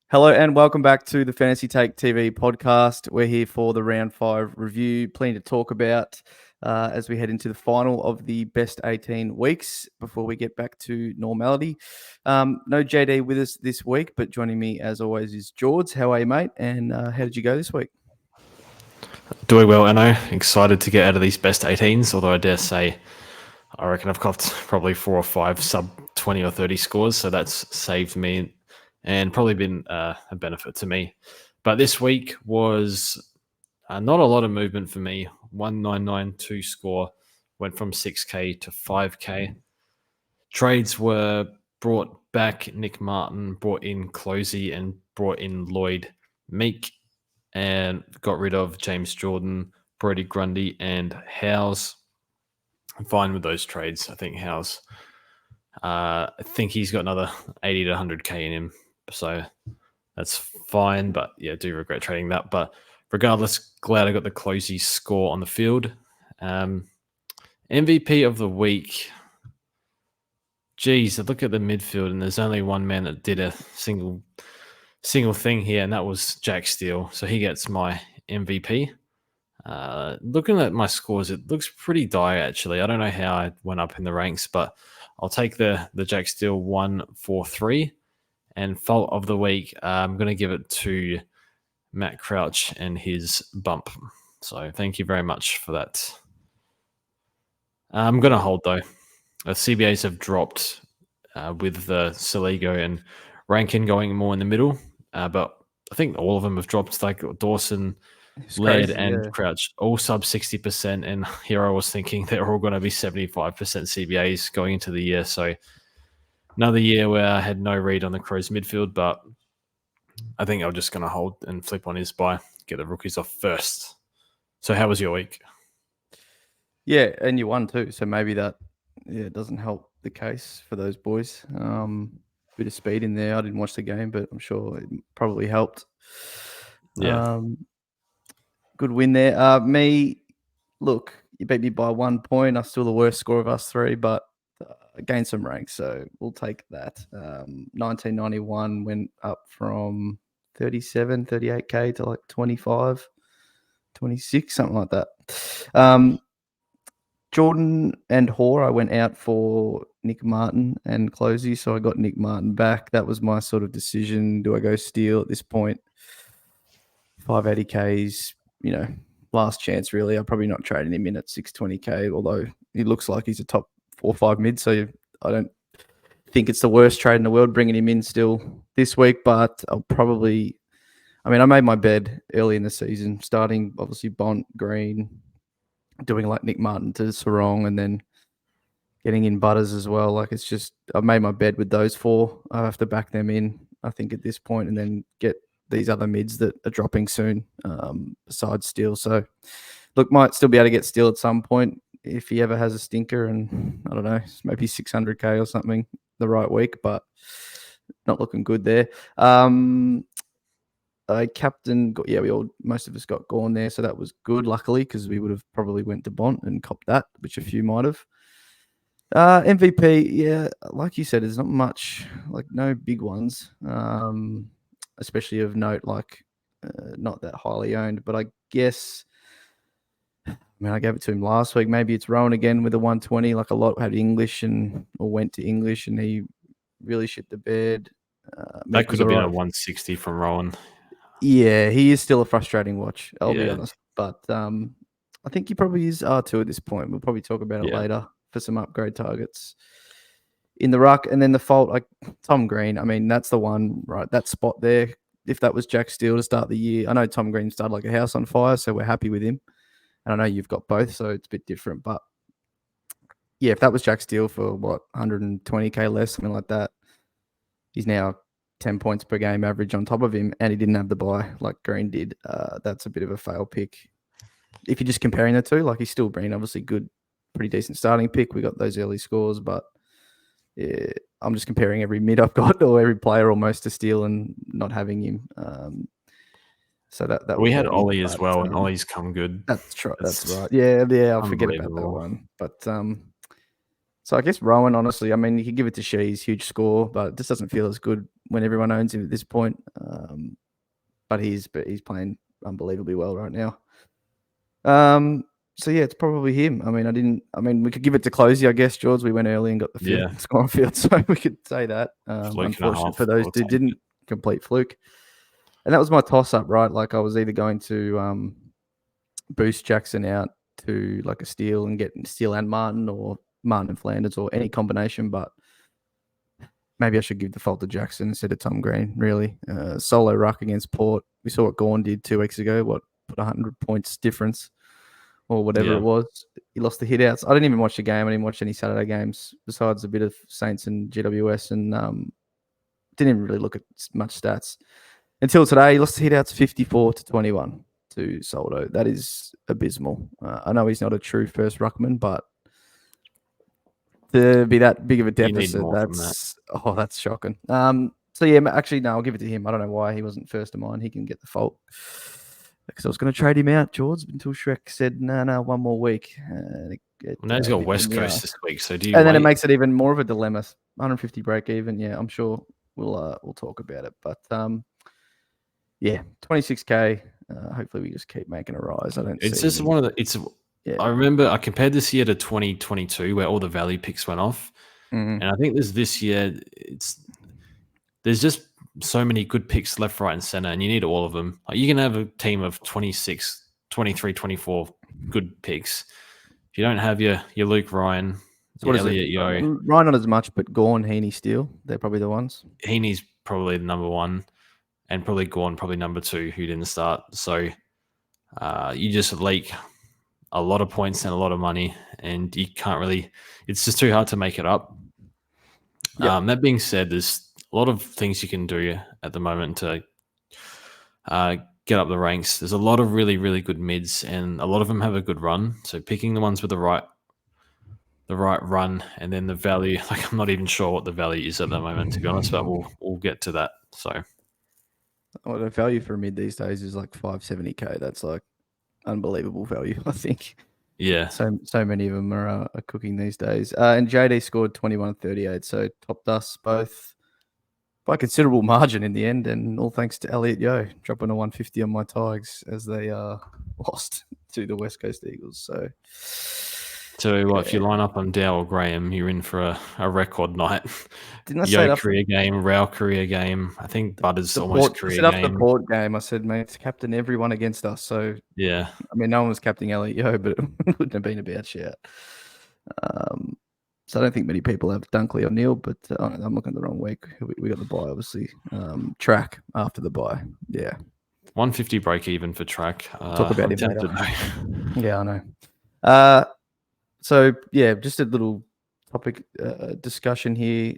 Hello and welcome back to the Fantasy Take TV podcast. We're here for the round 5 review. Plenty to talk about as we head into the final of the best 18 weeks before we get back to normality. No JD with us this week, but joining me as always is George. How are you, mate? And how did you go this week? Doing well, Anno. Excited to get out of these best 18s, although I dare say I reckon I've copped probably 4 or 5 sub 20 or 30 scores, so that's saved me and probably been a benefit to me. But this week was not a lot of movement for me. 1992 score went from 6K to 5K. Trades were brought back Nick Martin, brought in Closey, and brought in Lloyd Meek, and got rid of James Jordan, Brody Grundy, and Howes. I'm fine with those trades. I think Howes, I think he's got another 80 to 100K in him. So that's fine. But yeah, I do regret trading that. But regardless, glad I got the Closey score on the field. MVP of the week. Geez, I look at the midfield and there's only one man that did a single thing here, and that was Jack Steele. So he gets my MVP. Looking at my scores, it looks pretty dire actually. I don't know how I went up in the ranks, but I'll take the Jack Steele 1-4-3. And fault of the week, I'm going to give it to Matt Crouch and his bump. So thank you very much for that. I'm going to hold though. CBAs have dropped with the Saligo and Rankin going more in the middle, but I think all of them have dropped. Like Dawson, Laird, and Crouch, all sub 60%. And here I was thinking they're all going to be 75% CBAs going into the year. So another year where I had no read on the Crows midfield, but I think I'm just going to hold and flip on his buy, get the rookies off first. So how was your week? Yeah, and you won too. So maybe that doesn't help the case for those boys. Bit of speed in there. I didn't watch the game, but I'm sure it probably helped. Yeah. Good win there. Look, you beat me by 1 point. I'm still the worst score of us three, but I gained some ranks, so we'll take that. 1991 went up from 37, 38K to like 25, 26, something like that. Jordan and Hoare, I went out for Nick Martin and Closey, so I got Nick Martin back. That was my sort of decision. Do I go Steele at this point? 580Ks, last chance really. I'm probably not trading him in at 620K, although he looks like he's a top 4 or 5 mid, so I don't think it's the worst trade in the world bringing him in still this week, but I made my bed early in the season, starting obviously Bont, Green, doing like Nick Martin to Sarong, and then getting in Butters as well. Like it's just, I've made my bed with those 4. I have to back them in, I think, at this point, and then get these other mids that are dropping soon, besides Steele. So, look, might still be able to get Steele at some point if he ever has a stinker, and I don't know, maybe 600K or something the right week, but not looking good there. Captain, most of us got gone there, so that was good, luckily, because we would have probably went to Bont and copped that, which a few might have. MVP, yeah, like you said, there's not much, like no big ones, especially of note, like not that highly owned. But I guess, I gave it to him last week. Maybe it's Rowan again with a 120. Like a lot had English or went to English, and he really shit the bed. That could have been a 160 from Rowan. Yeah, he is still a frustrating watch, I'll be honest. But I think he probably is R2 at this point. We'll probably talk about it later for some upgrade targets in the ruck. And then the fault, like Tom Green, that's the one, right? That spot there, if that was Jack Steele to start the year, I know Tom Green started like a house on fire, so we're happy with him. And I know you've got both, so it's a bit different. But yeah, if that was Jack Steele for 120K less, something like that, he's now 10 points per game average on top of him, and he didn't have the buy like Green did. That's a bit of a fail pick. If you're just comparing the two, like he's still been obviously good, pretty decent starting pick. We got those early scores, but yeah, I'm just comparing every mid I've got or every player almost to Steele and not having him. So that we had Ollie as well, and Ollie's come good. That's right. Yeah, I'll forget about that one. But So I guess Rowan, honestly, I mean, you could give it to Shee's huge score, but it just doesn't feel as good when everyone owns him at this point. But he's playing unbelievably well right now. So yeah, it's probably him. I mean, we could give it to Closey, I guess, George. We went early and got the field score on field, so we could say that. Unfortunate for those who didn't, complete fluke. And that was my toss-up, right? Like I was either going to boost Jackson out to like a steal and get Steele and Martin, or Martin and Flanders, or any combination, but maybe I should give the fault to Jackson instead of Tom Green, really. Solo ruck against Port. We saw what Gawn did 2 weeks ago, put 100 points difference or whatever it was. He lost the hit-outs. I didn't even watch the game. I didn't watch any Saturday games besides a bit of Saints and GWS, and didn't even really look at much stats. Until today, he lost the hit-outs 54-21 to Soldo. That is abysmal. I know he's not a true first ruckman, but to be that big of a deficit, that's shocking. So yeah, actually, no, I'll give it to him. I don't know why he wasn't first of mine. He can get the fault. Because I was going to trade him out, George, until Shrek said, no, one more week. Now he's got West Coast this week, so do you? And then it makes it even more of a dilemma. 150 break even. Yeah, I'm sure we'll talk about it. But yeah, 26K. Hopefully, we just keep making a rise. It's just one of the. I remember I compared this year to 2022, where all the value picks went off, and I think this year there's just so many good picks left, right, and center, and you need all of them. Like you can have a team of 26, 23, 24 good picks. If you don't have your Luke Ryan, Elliot Yeo. Ryan not as much, but Gawn, Heaney, Steele, they're probably the ones. Heaney's probably the number one, and probably Gawn, probably number two, who didn't start. So you just leak a lot of points and a lot of money, and you can't really. It's just too hard to make it up. Yep. That being said, there's a lot of things you can do at the moment to get up the ranks. There's a lot of really, really good mids, and a lot of them have a good run. So picking the ones with the right run, and then the value. Like I'm not even sure what the value is at the moment, to be honest, but we'll get to that. So, the value for a mid these days is like 570K. That's like unbelievable value, I think. Yeah. So many of them are cooking these days. And JD scored 21-38, so topped us both by a considerable margin in the end, and all thanks to Elliot Yeo dropping a 150 on my Tigers as they lost to the West Coast Eagles. So if you line up on Dow or Graham, you're in for a record night. Didn't I say career game, Rao career game? I think Butters almost career game. Set up the Port game. I said, mate, it's captain everyone against us. So yeah, I mean, no one was captaining Elliot Yeo, but it wouldn't have been a bad shout. So I don't think many people have Dunkley or Neil, but I'm looking at the wrong week. We got the buy, obviously. Track after the buy. Yeah. 150 break even for Track. Talk about him later. Yeah, I know. So, yeah, just a little topic discussion here.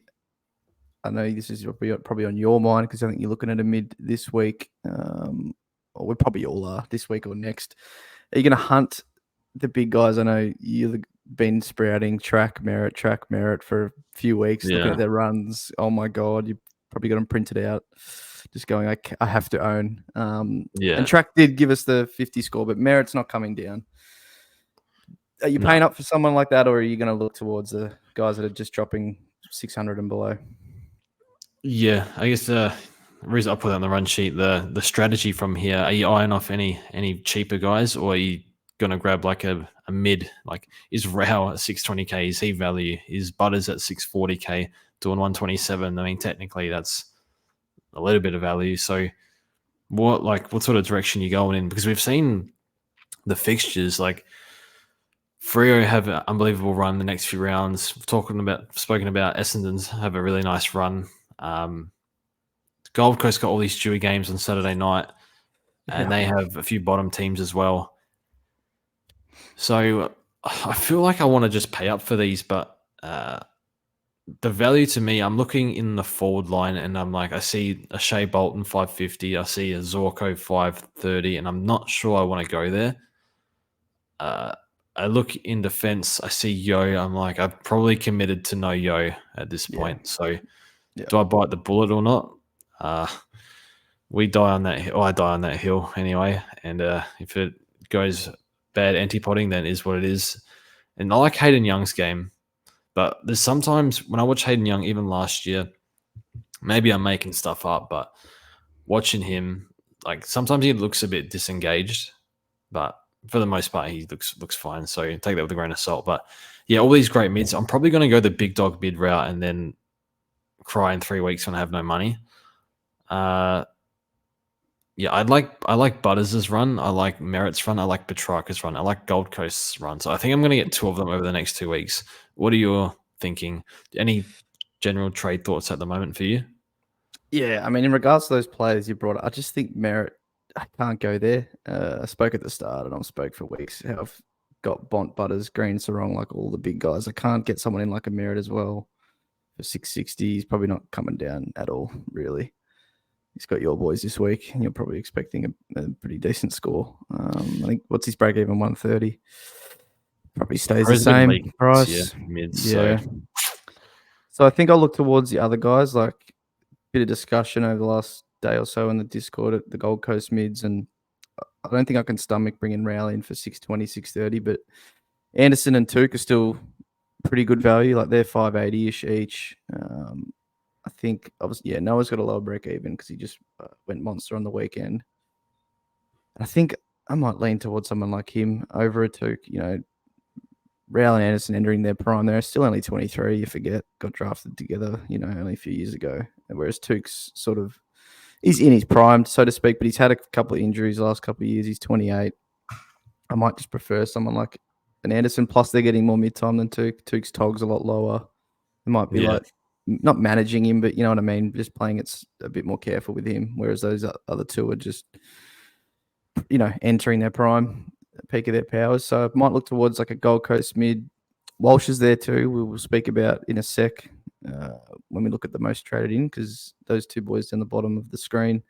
I know this is probably on your mind because I think you're looking at a mid this week. Or we probably all are this week or next. Are you going to hunt the big guys? I know you've been sprouting track merit for a few weeks, looking at their runs. Oh, my God, you probably got them printed out. Just going, I have to own. And Track did give us the 50 score, but merit's not coming down. Are you paying up for someone like that, or are you going to look towards the guys that are just dropping 600 and below? Yeah, I guess the reason I put it on the run sheet, the strategy from here, are you eyeing off any cheaper guys, or are you going to grab like a mid? Like, is Rao at 620K? Is he value? Is Butters at 640K doing 127? I mean, technically that's a little bit of value. So what sort of direction are you going in? Because we've seen the fixtures, like Freo have an unbelievable run the next few rounds. Spoken about Essendon's have a really nice run. Gold Coast got all these Stewie games on Saturday night, and they have a few bottom teams as well. So I feel like I want to just pay up for these, but the value to me, I'm looking in the forward line, and I'm like, I see a Shea Bolton 550, I see a Zorko 530, and I'm not sure I want to go there. I look in defense, I see Yo. I'm like, I've probably committed to no Yo at this point. So do I bite the bullet or not? We die on that hill. I die on that hill anyway. And if it goes bad anti-potting, then it is what it is. And I like Hayden Young's game. But there's sometimes when I watch Hayden Young, even last year, maybe I'm making stuff up, but watching him, like sometimes he looks a bit disengaged, but for the most part, he looks fine. So take that with a grain of salt. But yeah, all these great mids. I'm probably going to go the big dog mid route and then cry in 3 weeks when I have no money. Yeah, I like Butters' run. I like Merritt's run. I like Petrarca's run. I like Gold Coast's run. So I think I'm going to get 2 of them over the next 2 weeks. What are you thinking? Any general trade thoughts at the moment for you? Yeah, I mean, in regards to those players you brought up, I just think Merritt, I can't go there. I spoke at the start and I've spoke for weeks how I've got Bont, Butters, Green, Sarong, like all the big guys. I can't get someone in like a Merritt as well for 660. He's probably not coming down at all, really. He's got your boys this week, and you're probably expecting a pretty decent score. I think what's his break even 130? Probably stays the same price. Mids, yeah. So I think I'll look towards the other guys. Like a bit of discussion over the last day or so in the Discord at the Gold Coast mids, and I don't think I can stomach bringing Rowley in for 620, 630. But Anderson and Tuke are still pretty good value. Like they're 580-ish each. I think, obviously, Noah's got a lower break even because he just went monster on the weekend. I think I might lean towards someone like him over a Tuke. You know, Rowell and Anderson entering their prime. They're still only 23. You forget, got drafted together, only a few years ago. Whereas Tuke's sort of, he's in his prime, so to speak, but he's had a couple of injuries the last couple of years. He's 28. I might just prefer someone like an Anderson. Plus, they're getting more mid-time than Tuke. Tuke's tog's a lot lower. It might be like, not managing him, but you know what I mean? Just playing it's a bit more careful with him, whereas those other two are just, entering their prime, peak of their powers. So I might look towards like a Gold Coast mid. Walsh is there too. We will speak about in a sec when we look at the most traded in, because those two boys down the bottom of the screen,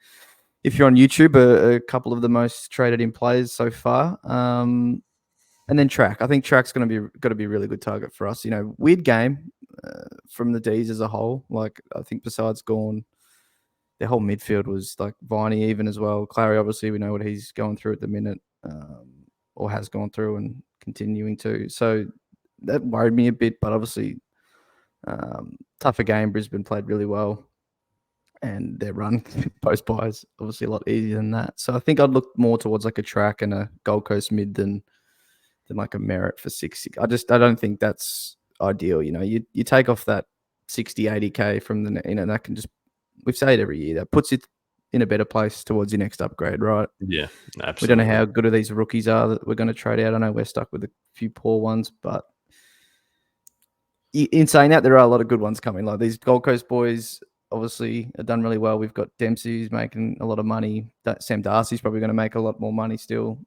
if you're on YouTube, are a couple of the most traded in players so far. And then Track. I think Track's got to be a really good target for us. Weird game from the D's as a whole. Like I think besides Gorn, their whole midfield was like Viney even as well. Clary, obviously, we know what he's going through at the minute, or has gone through and continuing to. So that worried me a bit, but obviously tougher game. Brisbane played really well, and their run post buys obviously a lot easier than that. So I think I'd look more towards like a Track and a Gold Coast mid than like a Merritt for 60. I don't think that's ideal. You take off that 60, 80K from the, that can just, we've said it every year, that puts it in a better place towards your next upgrade, right? Yeah, absolutely. We don't know how good these rookies are that we're going to trade out. I know we're stuck with a few poor ones, but in saying that, there are a lot of good ones coming. Like these Gold Coast boys obviously have done really well. We've got Dempsey who's making a lot of money. Sam Darcy's probably going to make a lot more money still.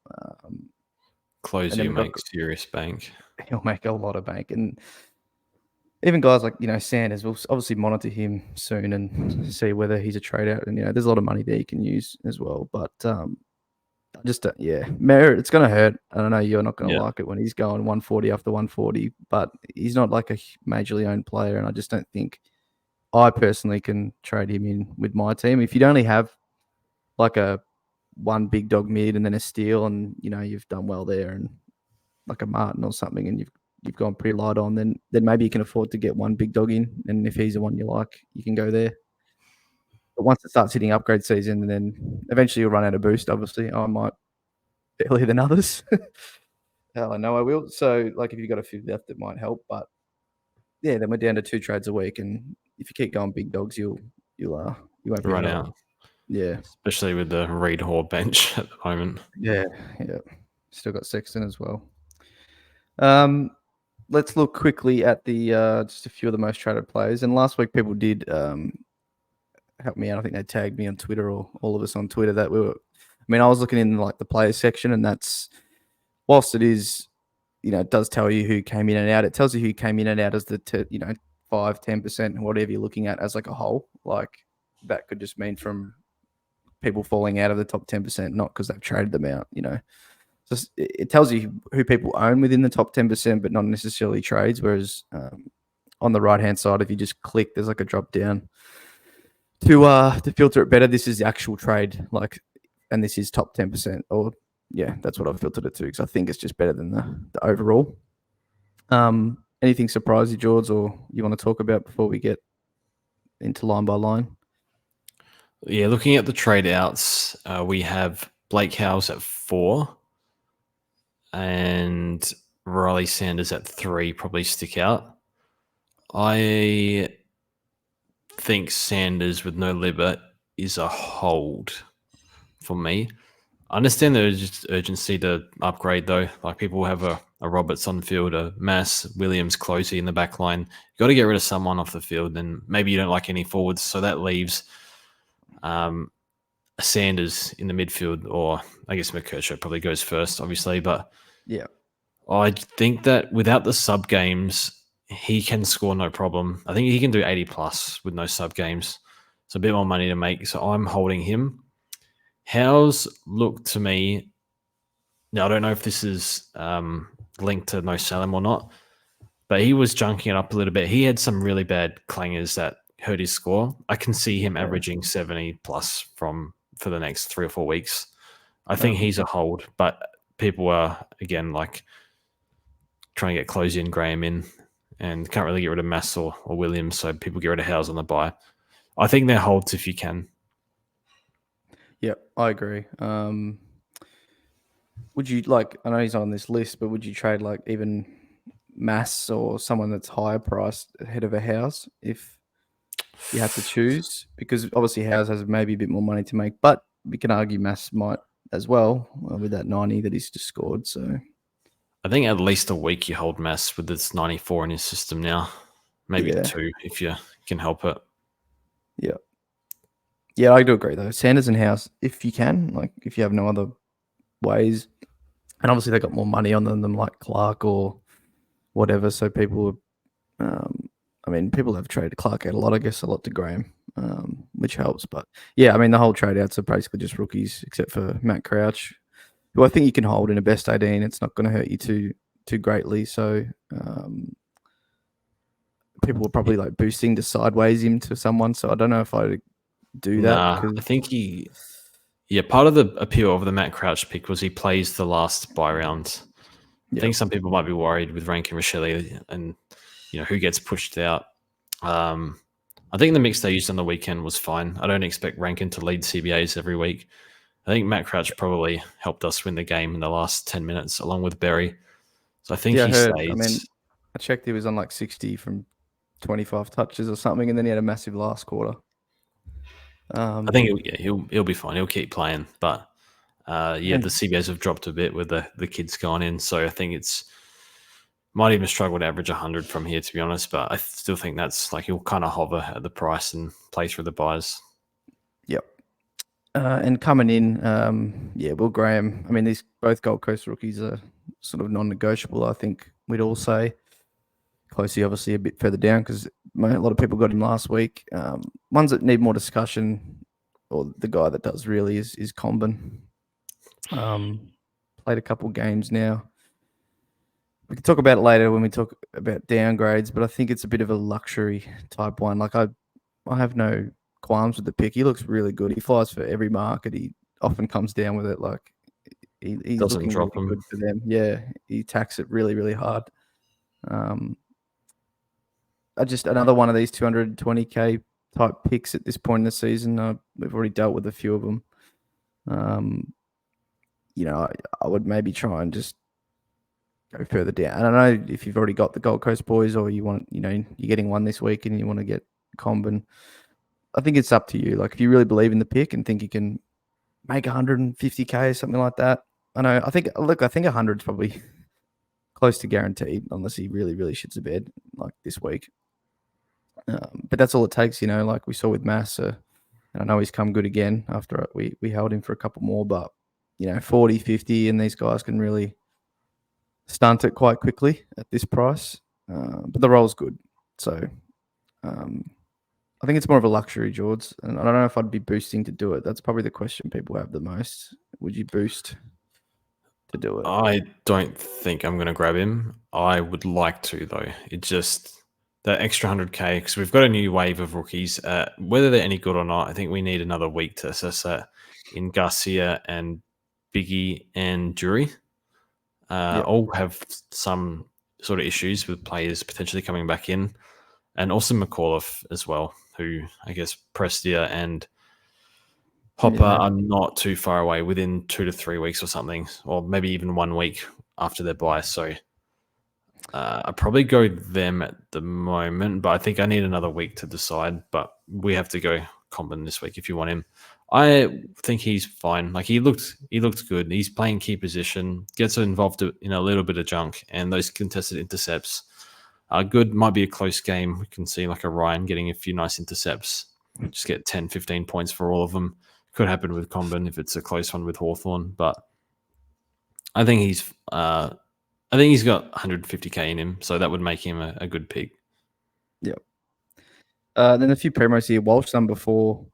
Close, you make serious bank. He'll make a lot of bank. And even guys like, Sanders, will obviously monitor him soon and see whether he's a trade out. And, there's a lot of money there you can use as well. But Merritt, it's going to hurt. I know you're not going to like it when he's going 140 after 140, but he's not like a majorly owned player. And I just don't think I personally can trade him in with my team. If you'd only have like a one big dog mid and then a steal, and you've done well there, and like a Martin or something, and you've gone pretty light on, then maybe you can afford to get one big dog in, and if he's the one you like, you can go there. But once it starts hitting upgrade season, and then eventually you'll run out of boost. Obviously, I might earlier than others. Hell, I know I will. So, like, if you've got a few left, it might help. But yeah, then we're down to 2 trades a week, and if you keep going big dogs, you won't run out. Yeah, especially with the Reed Hall bench at the moment. Yeah. Still got Sexton as well. Let's look quickly at the just a few of the most traded players. And last week, people did help me out. I think they tagged me on Twitter, or all of us on Twitter, that we were. I mean, I was looking in like the players section, and that's, whilst it is, it does tell you who came in and out. It tells you who came in and out as the 5-10%, whatever you're looking at as like a whole. Like that could just mean from people falling out of the top 10%, not because they've traded them out, So it tells you who people own within the top 10%, but not necessarily trades. Whereas on the right-hand side, if you just click, there's like a drop down to filter it better. This is the actual trade, and this is top 10%. Or yeah, that's what I've filtered it to, because I think it's just better than the overall. Anything surprise you, George, or you want to talk about before we get into line by line? Yeah, looking at the trade outs, we have Blake Howes at 4 and Riley Sanders at 3 probably stick out. I think Sanders with no limit is a hold for me. I understand there's just urgency to upgrade, though. Like people have a Roberts on the field, a Mass, Williams, Closey in the back line. You got to get rid of someone off the field, and maybe you don't like any forwards, so that leaves Sanders in the midfield, or I guess McKercher probably goes first, obviously. But yeah, I think that without the sub games, he can score no problem. I think he can do 80 plus with no sub games. It's a bit more money to make, so I'm holding him. Howes looked to me. Now I don't know if this is linked to no Salem or not, but he was junking it up a little bit. He had some really bad clangers that hurt his score. I can see him averaging 70 plus for the next 3 or 4 weeks. I think he's a hold, but people are again like trying to get Closey and Graham in, and can't really get rid of Mass or Williams, so people get rid of Howes on the buy. I think they're holds if you can. Yeah, I agree. Would you like? I know he's on this list, but would you trade like even Mass or someone that's higher priced ahead of a House if you had to choose? Because obviously House has maybe a bit more money to make, but we can argue Mass might as well with that 90 that he's just scored. So I think at least a week you hold Mass with this 94 in his system now. Maybe 2 if you can help it. Yeah. Yeah, I do agree though. Sanders and House, if you can, like if you have no other ways, and obviously they got more money on them than like Clark or whatever. So people, people have traded Clark out a lot, I guess, a lot to Graham, which helps. But yeah, I mean, the whole trade outs are basically just rookies, except for Matt Crouch, who I think you can hold in a best 18. It's not going to hurt you too greatly. So people were probably like boosting to sideways him to someone. So I don't know if I'd do that. I think part of the appeal of the Matt Crouch pick was he plays the last bye round. I think some people might be worried with Rankin Rochelle and who gets pushed out. I think the mix they used on the weekend was fine. I don't expect Rankin to lead CBAs every week. I think Matt Crouch probably helped us win the game in the last 10 minutes along with Berry. So I think he stays. I mean, I checked he was on like 60 from 25 touches or something, and then he had a massive last quarter. I think he'll be fine. He'll keep playing, but the CBAs have dropped a bit with the kids gone in, so I think it's might even struggle to average 100 from here, to be honest. But I still think that's like he'll kind of hover at the price and play through the buys. Yep. And coming in, Will Graham. I mean, these both Gold Coast rookies are sort of non-negotiable. I think we'd all say. Closely, obviously, a bit further down because a lot of people got him last week. Ones that need more discussion, or the guy that does really, is Comben. Played a couple games now. We can talk about it later when we talk about downgrades, but I think it's a bit of a luxury type one. Like I have no qualms with the pick. He looks really good. He flies for every market. He often comes down with it. Like he's doesn't looking drop really him. good for them. Yeah, he attacks it really, really hard. Just another one of these 220k type picks at this point in the season. We've already dealt with a few of them. I would maybe try and just go further down. I don't know if you've already got the Gold Coast boys or you want, you're getting one this week and you want to get Comben. I think it's up to you. Like if you really believe in the pick and think you can make 150k, something like that. I think 100 is probably close to guaranteed unless he really, really shits a bed like this week. But that's all it takes, like we saw with Massa. And I know he's come good again after we held him for a couple more, but 40, 50, and these guys can really stunt it quite quickly at this price. But the roll's good. So I think it's more of a luxury, George. And I don't know if I'd be boosting to do it. That's probably the question people have the most. Would you boost to do it? I don't think I'm going to grab him. I would like to, though. It just... that extra 100k, because we've got a new wave of rookies. Whether they're any good or not, I think we need another week to assess that in Garcia and Biggie and Jury. All have some sort of issues with players potentially coming back in, and also McAuliffe as well, who I guess Prestia and Hopper are not too far away, within 2 to 3 weeks or something, or maybe even 1 week after their bye. So I'd probably go them at the moment, but I think I need another week to decide. But we have to go Comben this week if you want him. I think he's fine. Like he looked good. He's playing key position, gets involved in a little bit of junk, and those contested intercepts are good. Might be a close game. We can see like a Ryan getting a few nice intercepts. Just get 10, 15 points for all of them. Could happen with Comben if it's a close one with Hawthorn, but I think he's got 150k in him, so that would make him a good pick. Yep. Then a few promos here. Walsh done before.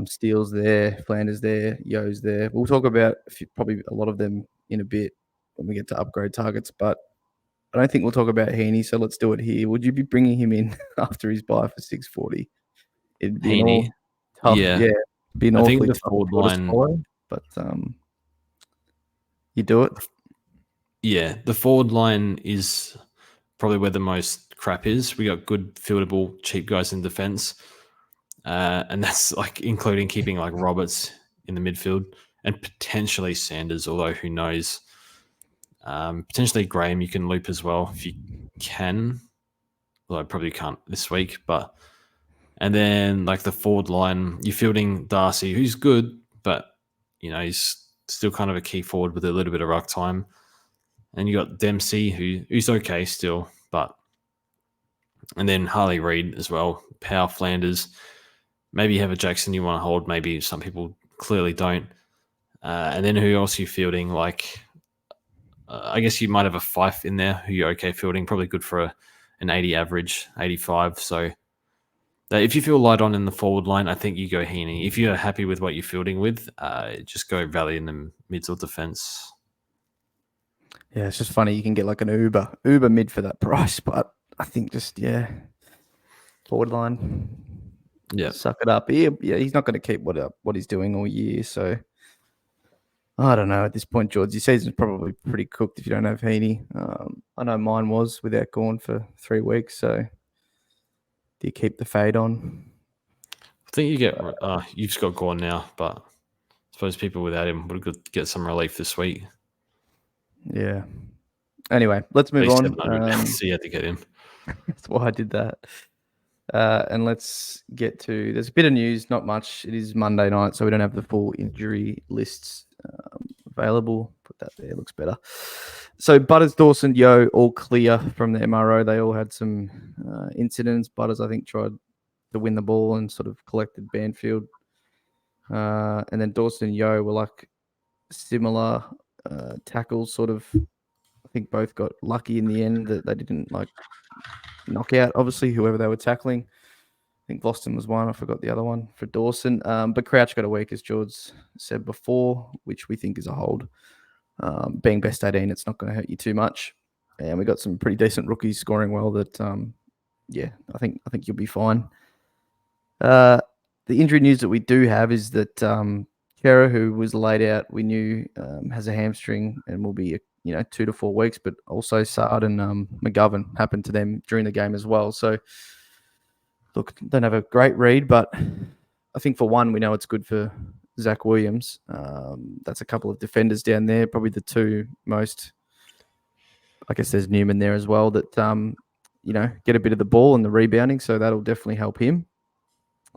Steele's there, Flanders there, Yo's there. We'll talk about probably a lot of them in a bit when we get to upgrade targets, but I don't think we'll talk about Heaney, so let's do it here. Would you be bringing him in after his buy for 640? It'd be Heaney, tough. Yeah. Be an awfully tough forward line to swallow, but you do it. Yeah, the forward line is probably where the most crap is. We got good fieldable, cheap guys in defense. And that's like including keeping like Roberts in the midfield and potentially Sanders, although who knows. Potentially Graham you can loop as well if you can. Although I probably can't this week, and then like the forward line, you're fielding Darcy, who's good, but he's still kind of a key forward with a little bit of ruck time. And you got Dempsey, who's okay still, and then Harley Reid as well, Power Flanders. Maybe you have a Jackson you want to hold. Maybe some people clearly don't. And then who else are you fielding? Like, I guess you might have a Fife in there who you're okay fielding. Probably good for an 80 average, 85. So if you feel light on in the forward line, I think you go Heaney. If you're happy with what you're fielding with, just go Valley in the mids or defense. Yeah, it's just funny. You can get like an Uber mid for that price, but I think forward line. Yeah, suck it up. He's not going to keep what he's doing all year. So I don't know at this point, George. Your season's probably pretty cooked if you don't have Heaney. I know mine was without Gorn for 3 weeks. So do you keep the fade on? I think you get you've just got Gorn now, but I suppose people without him would get some relief this week. Yeah. Anyway, let's move on. So you had to get him. That's why I did that. And let's get to, there's a bit of news, not much. It is Monday night, so we don't have the full injury lists available. Put that there, looks better. So Butters, Dawson, Yo, all clear from the MRO. They all had some incidents. Butters, I think, tried to win the ball and sort of collected Banfield. And then Dawson and Yo were like similar tackles, sort of. I think both got lucky in the end that they didn't like knock out, obviously, whoever they were tackling. I think Boston was one. I forgot the other one for Dawson. But Crouch got a week, as George said before, which we think is a hold. Being best 18, it's not going to hurt you too much. And we got some pretty decent rookies scoring well that, I think you'll be fine. The injury news that we do have is that Chera, who was laid out, we knew has a hamstring and will be 2 to 4 weeks, but also Sard and McGovern happened to them during the game as well. So, look, don't have a great read, but I think for one, we know it's good for Zach Williams. That's a couple of defenders down there, probably the two most. I guess there's Newman there as well that, get a bit of the ball and the rebounding, so that'll definitely help him.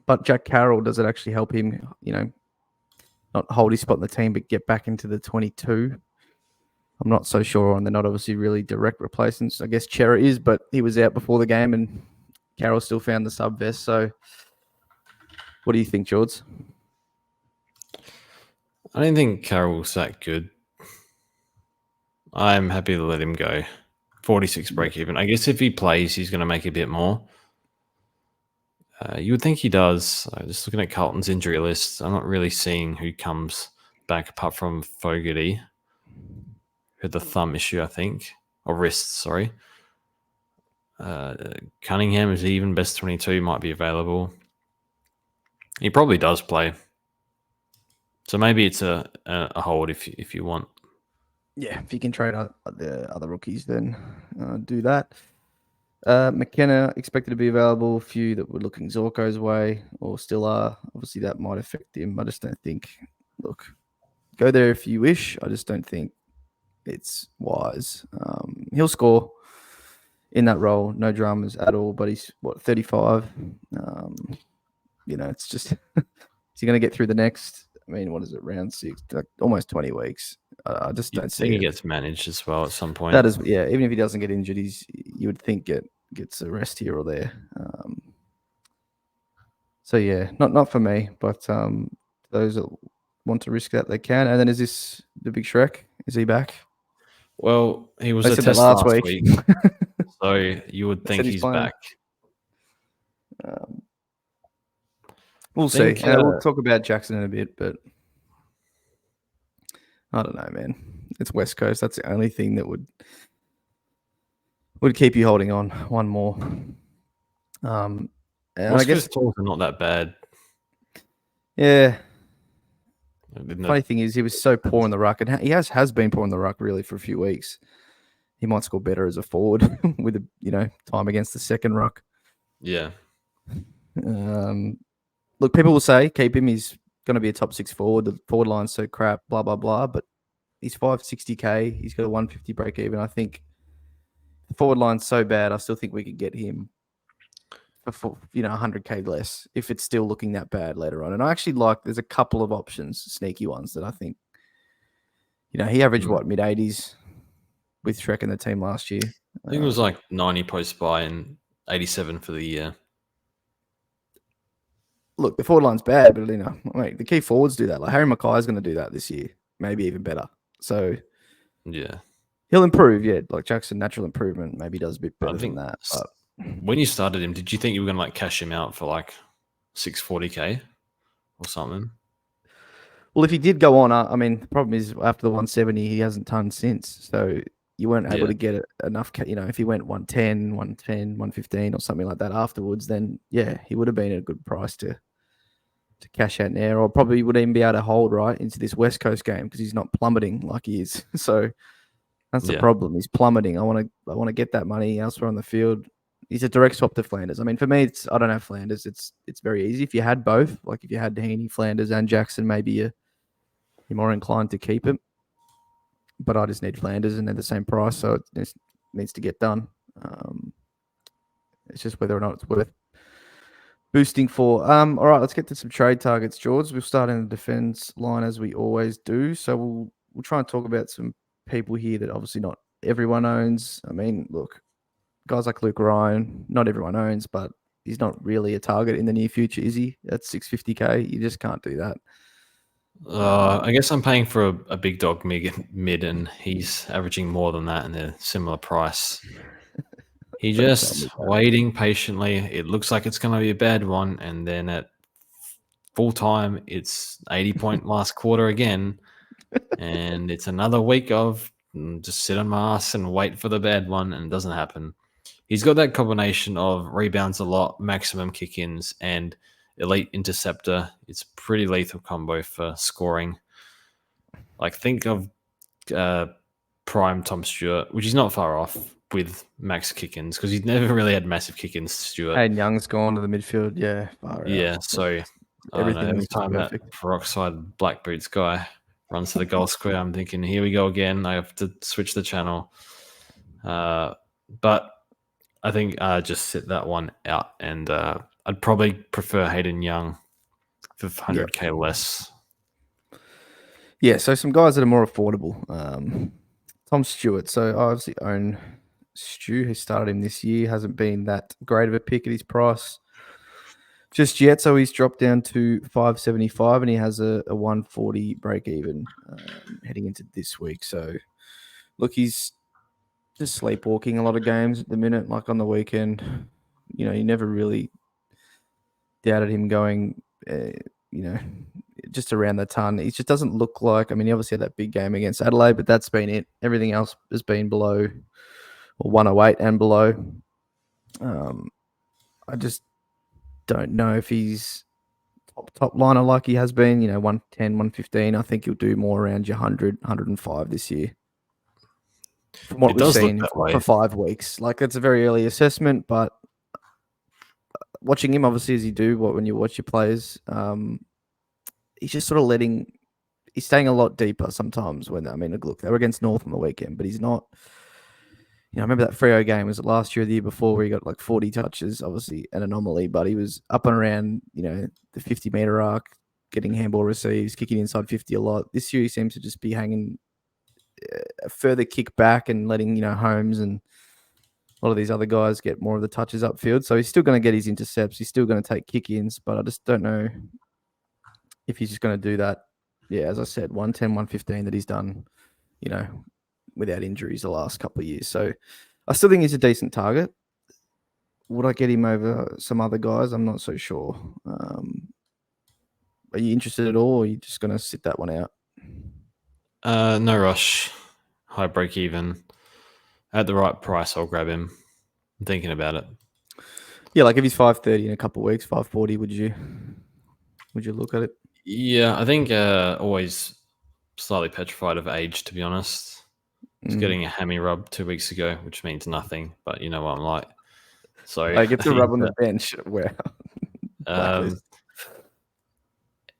But Jack Carroll, does it actually help him, not hold his spot in the team, but get back into the 22? I'm not so sure on. They're not obviously really direct replacements. I guess Chera is, but he was out before the game and Carroll still found the sub vest. So what do you think, George? I don't think Carroll's that good. I'm happy to let him go. 46 break even. I guess if he plays, he's going to make a bit more. You would think he does. Just looking at Carlton's injury list, I'm not really seeing who comes back apart from Fogarty. Had the thumb issue, I think, or wrist, sorry. Cunningham is even, best 22 might be available. He probably does play. So maybe it's a hold if you want. Yeah, if you can trade out the other rookies, then do that. McKenna expected to be available. A few that were looking Zorko's way or still are. Obviously, that might affect him. I just don't think. Look, go there if you wish. I just don't think it's wise. He'll score in that role, no dramas at all. But he's 35. It's just is he going to get through the next? I mean, what is it? Round 6, like almost 20 weeks. I just don't see it. He gets managed as well at some point. That is, yeah. Even if he doesn't get injured, you would think gets a rest here or there. So yeah, not for me, but those that want to risk that, they can. And then is this the big Shrek? Is he back? Well, he was They a said test that last week, so you would think he's back. We'll see. We'll talk about Jackson in a bit, but I don't know, man. It's West Coast. That's the only thing that would keep you holding on one more. And West Coast tools are not that bad. Yeah. The funny thing is, he was so poor in the ruck, and he has been poor in the ruck really for a few weeks. He might score better as a forward with time against the second ruck. Yeah. Look, people will say keep him. He's going to be a top 6 forward. The forward line's so crap, blah blah blah. But he's 560k. He's got a 150 break even. I think the forward line's so bad. I still think we could get him for 100k less if it's still looking that bad later on. And I actually there's a couple of options, sneaky ones that I think. He averaged mid 80s with Shrek in the team last year. I think it was like 90 post buy and 87 for the year. Look, the forward line's bad, but the key forwards do that. Like Harry Mackay's going to do that this year, maybe even better. So yeah, he'll improve. Yeah, like Jackson, natural improvement. Maybe he does a bit better than that. But when you started him, did you think you were going to cash him out for like 640k or something? Well, if he did go on, I mean, the problem is after the 170, he hasn't turned since. So you weren't able to get enough. If he went 110, 115 or something like that afterwards, then yeah, he would have been a good price to cash out there, or probably would even be able to hold right into this West Coast game because he's not plummeting like he is. So that's the problem. He's plummeting. I want to get that money elsewhere on the field. He's a direct swap to Flanders. I mean, for me, I don't have Flanders. It's very easy. If you had both, like if you had Heaney, Flanders, and Jackson, maybe you're more inclined to keep it. But I just need Flanders, and they're the same price, so it needs to get done. It's just whether or not it's worth boosting for. All right, let's get to some trade targets, George. We'll start in the defense line as we always do. So we'll try and talk about some people here that obviously not everyone owns. I mean, look, guys like Luke Ryan, not everyone owns, but he's not really a target in the near future, is he? At 650k, you just can't do that. I guess I'm paying for a big dog mid, and he's averaging more than that in a similar price. He just waiting patiently. It looks like it's going to be a bad one, and then at full time, it's 80-point last quarter again, and it's another week of just sit on my ass and wait for the bad one, and it doesn't happen. He's got that combination of rebounds a lot, maximum kick-ins, and elite interceptor. It's pretty lethal combo for scoring. Like think of prime Tom Stewart, which is not far off with max kick-ins because he's never really had massive kick-ins. Stewart and Young's gone to the midfield, yeah. So everything every time perfect. That peroxide black boots guy runs to the goal square, I'm thinking, here we go again. I have to switch the channel. But I think just sit that one out, and I'd probably prefer Hayden Young for 100k less. Yeah, so some guys that are more affordable. Tom Stewart. So I obviously own Stu, who started him this year. Hasn't been that great of a pick at his price just yet. So he's dropped down to 575, and he has a 140 break even heading into this week. So look, he's just sleepwalking a lot of games at the minute, like on the weekend. You never really doubted him going, just around the ton. He just doesn't look like, I mean, he obviously had that big game against Adelaide, but that's been it. Everything else has been below, or 108 and below. I just don't know if he's top liner like he has been, 110, 115. I think he'll do more around your 100, 105 this year. from what It we've does look seen that way. for 5 weeks. Like, it's a very early assessment, but watching him, obviously, as you do when you watch your players, he's just sort of he's staying a lot deeper sometimes look, they were against North on the weekend, but he's not, I remember that Freo game, was it last year or the year before, where he got like 40 touches, obviously an anomaly, but he was up and around, the 50-meter arc, getting handball receives, kicking inside 50 a lot. This year he seems to just be hanging a further kick back and letting, Holmes and a lot of these other guys get more of the touches upfield. So he's still going to get his intercepts. He's still going to take kick-ins, but I just don't know if he's just going to do that. Yeah, as I said, 110, 115 that he's done, without injuries the last couple of years. So I still think he's a decent target. Would I get him over some other guys? I'm not so sure. Are you interested at all, or are you just going to sit that one out? No rush. High break even. At the right price, I'll grab him. I'm thinking about it. Yeah, like if he's 530 in a couple of weeks, 540, would you look at it? Yeah, I think always slightly petrified of age, to be honest. He's getting a hammy rub 2 weeks ago, which means nothing, but you know what I'm like. So I get the rub on the bench. Wow.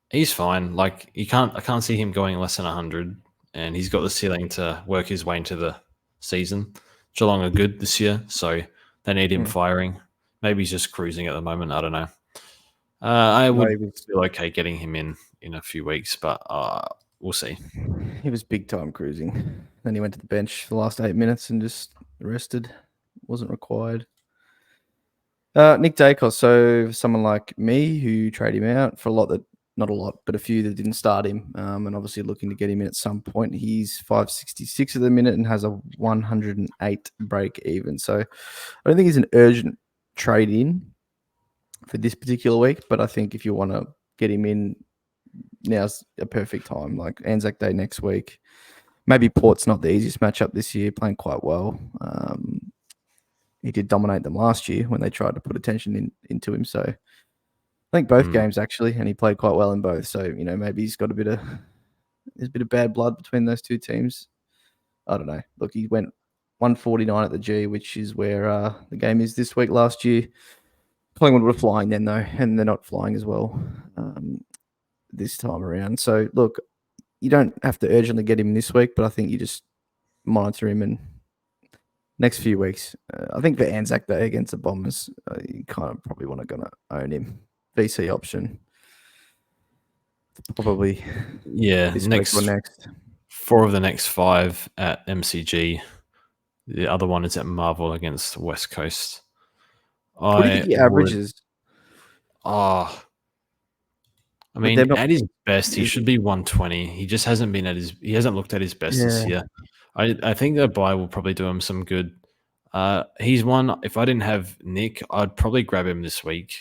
He's fine. Like I can't see him going less than 100, and he's got the ceiling to work his way into the season. Geelong are good this year, so they need him firing. Maybe he's just cruising at the moment. I don't know. I would feel okay getting him in a few weeks, but we'll see. He was big time cruising. Then he went to the bench for the last 8 minutes and just rested. Wasn't required. Nick Dacos. So someone like me who trade him out for not a lot, but a few that didn't start him, and obviously looking to get him in at some point. He's 566 at the minute and has a 108 break even. So I don't think he's an urgent trade in for this particular week, but I think if you want to get him in, now's a perfect time. Like Anzac Day next week. Maybe Port's not the easiest matchup this year, playing quite well. He did dominate them last year when they tried to put attention into him. So I think both games actually, and he played quite well in both. So, maybe he's got there's a bit of bad blood between those two teams. I don't know. Look, he went 149 at the G, which is where the game is this week. Last year, Collingwood were flying then though, and they're not flying as well this time around. So look, you don't have to urgently get him this week, but I think you just monitor him and next few weeks. I think the Anzac Day against the Bombers, you kind of probably want to own him. VC option. Probably. Yeah. This week or next. 4 of the next 5 at MCG. The other one is at Marvel against West Coast. What do you think he averages? I mean, at his best, he should be 120. He just hasn't looked at his best this year. I think the bye will probably do him some good. He's one. If I didn't have Nick, I'd probably grab him this week.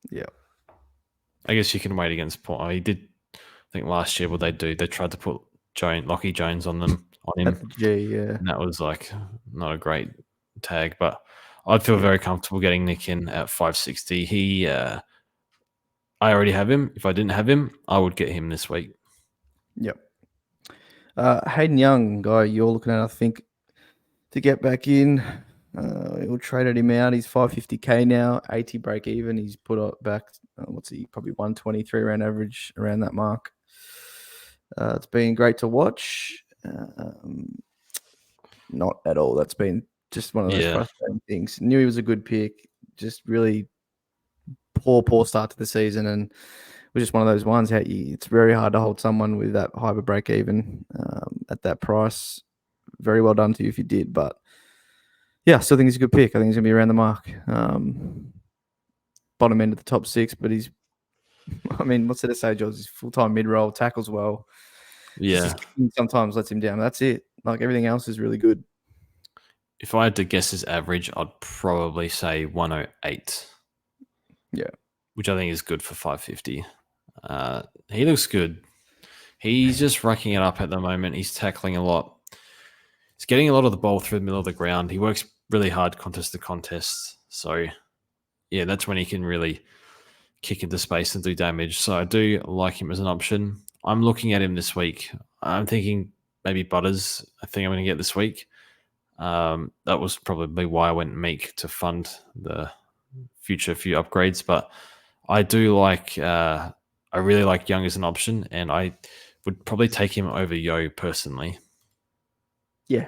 Yeah. I guess you can wait against Port. He did. I think last year what they do, they tried to put Lockie Jones on him. At the G, yeah. And that was like not a great tag, but I'd feel very comfortable getting Nick in at 560. I already have him. If I didn't have him, I would get him this week. Yep. Hayden Young, guy you're looking at, I think, to get back in. We'll traded him out. He's 550k now, 80 break even. He's put up back, probably 123 around average, around that mark. It's been great to watch. Not at all. That's been just one of those frustrating things. Knew he was a good pick. Just really poor start to the season, and it was just one of those ones. It's very hard to hold someone with that high of a break even at that price. Very well done to you if you did, but yeah, I still think he's a good pick. I think he's gonna be around the mark, bottom end of the top 6. But he's, what's it to say, George? He's full-time mid-roll, tackles well. Yeah, sometimes lets him down. That's it. Like everything else is really good. If I had to guess his average, I'd probably say 108. Yeah, which I think is good for 550. He looks good. He's just racking it up at the moment. He's tackling a lot. He's getting a lot of the ball through the middle of the ground. He works really hard contest to contest. So, yeah, that's when he can really kick into space and do damage. So I do like him as an option. I'm looking at him this week. I'm thinking maybe Butters. I think I'm going to get this week. That was probably why I went Meek to fund the future few upgrades. But I do like. I really like Young as an option, and I would probably take him over Yo personally. Yeah.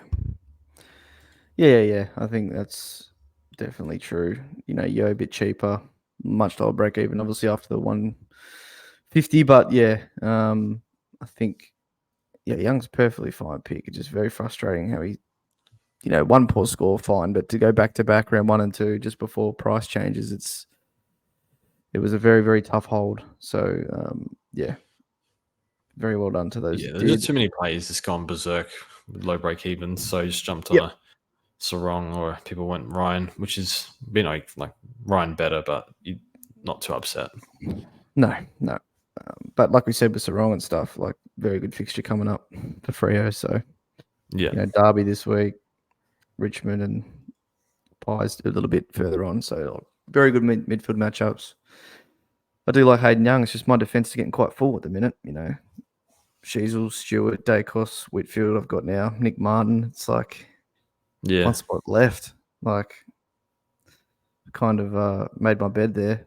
I think that's definitely true. Yo a bit cheaper, much lower break even, obviously after the 150. But I think Young's a perfectly fine pick. It's just very frustrating how he, one poor score, fine, but to go back to back round 1 and 2 just before price changes, it was a very, very tough hold. So very well done to those. Yeah, there's just too many players just gone berserk with low break evens. So just jumped on a Sarong, or people went Ryan, which has been like Ryan better, but you're not too upset. No. But like we said with Sarong and stuff, like very good fixture coming up for Freo. So Derby this week, Richmond and Pies a little bit further on. So very good midfield matchups. I do like Hayden Young. It's just my defence is getting quite full at the minute. Sheasel, Stewart, Dacos, Whitfield. I've got now Nick Martin. It's like one spot left. Like kind of made my bed there.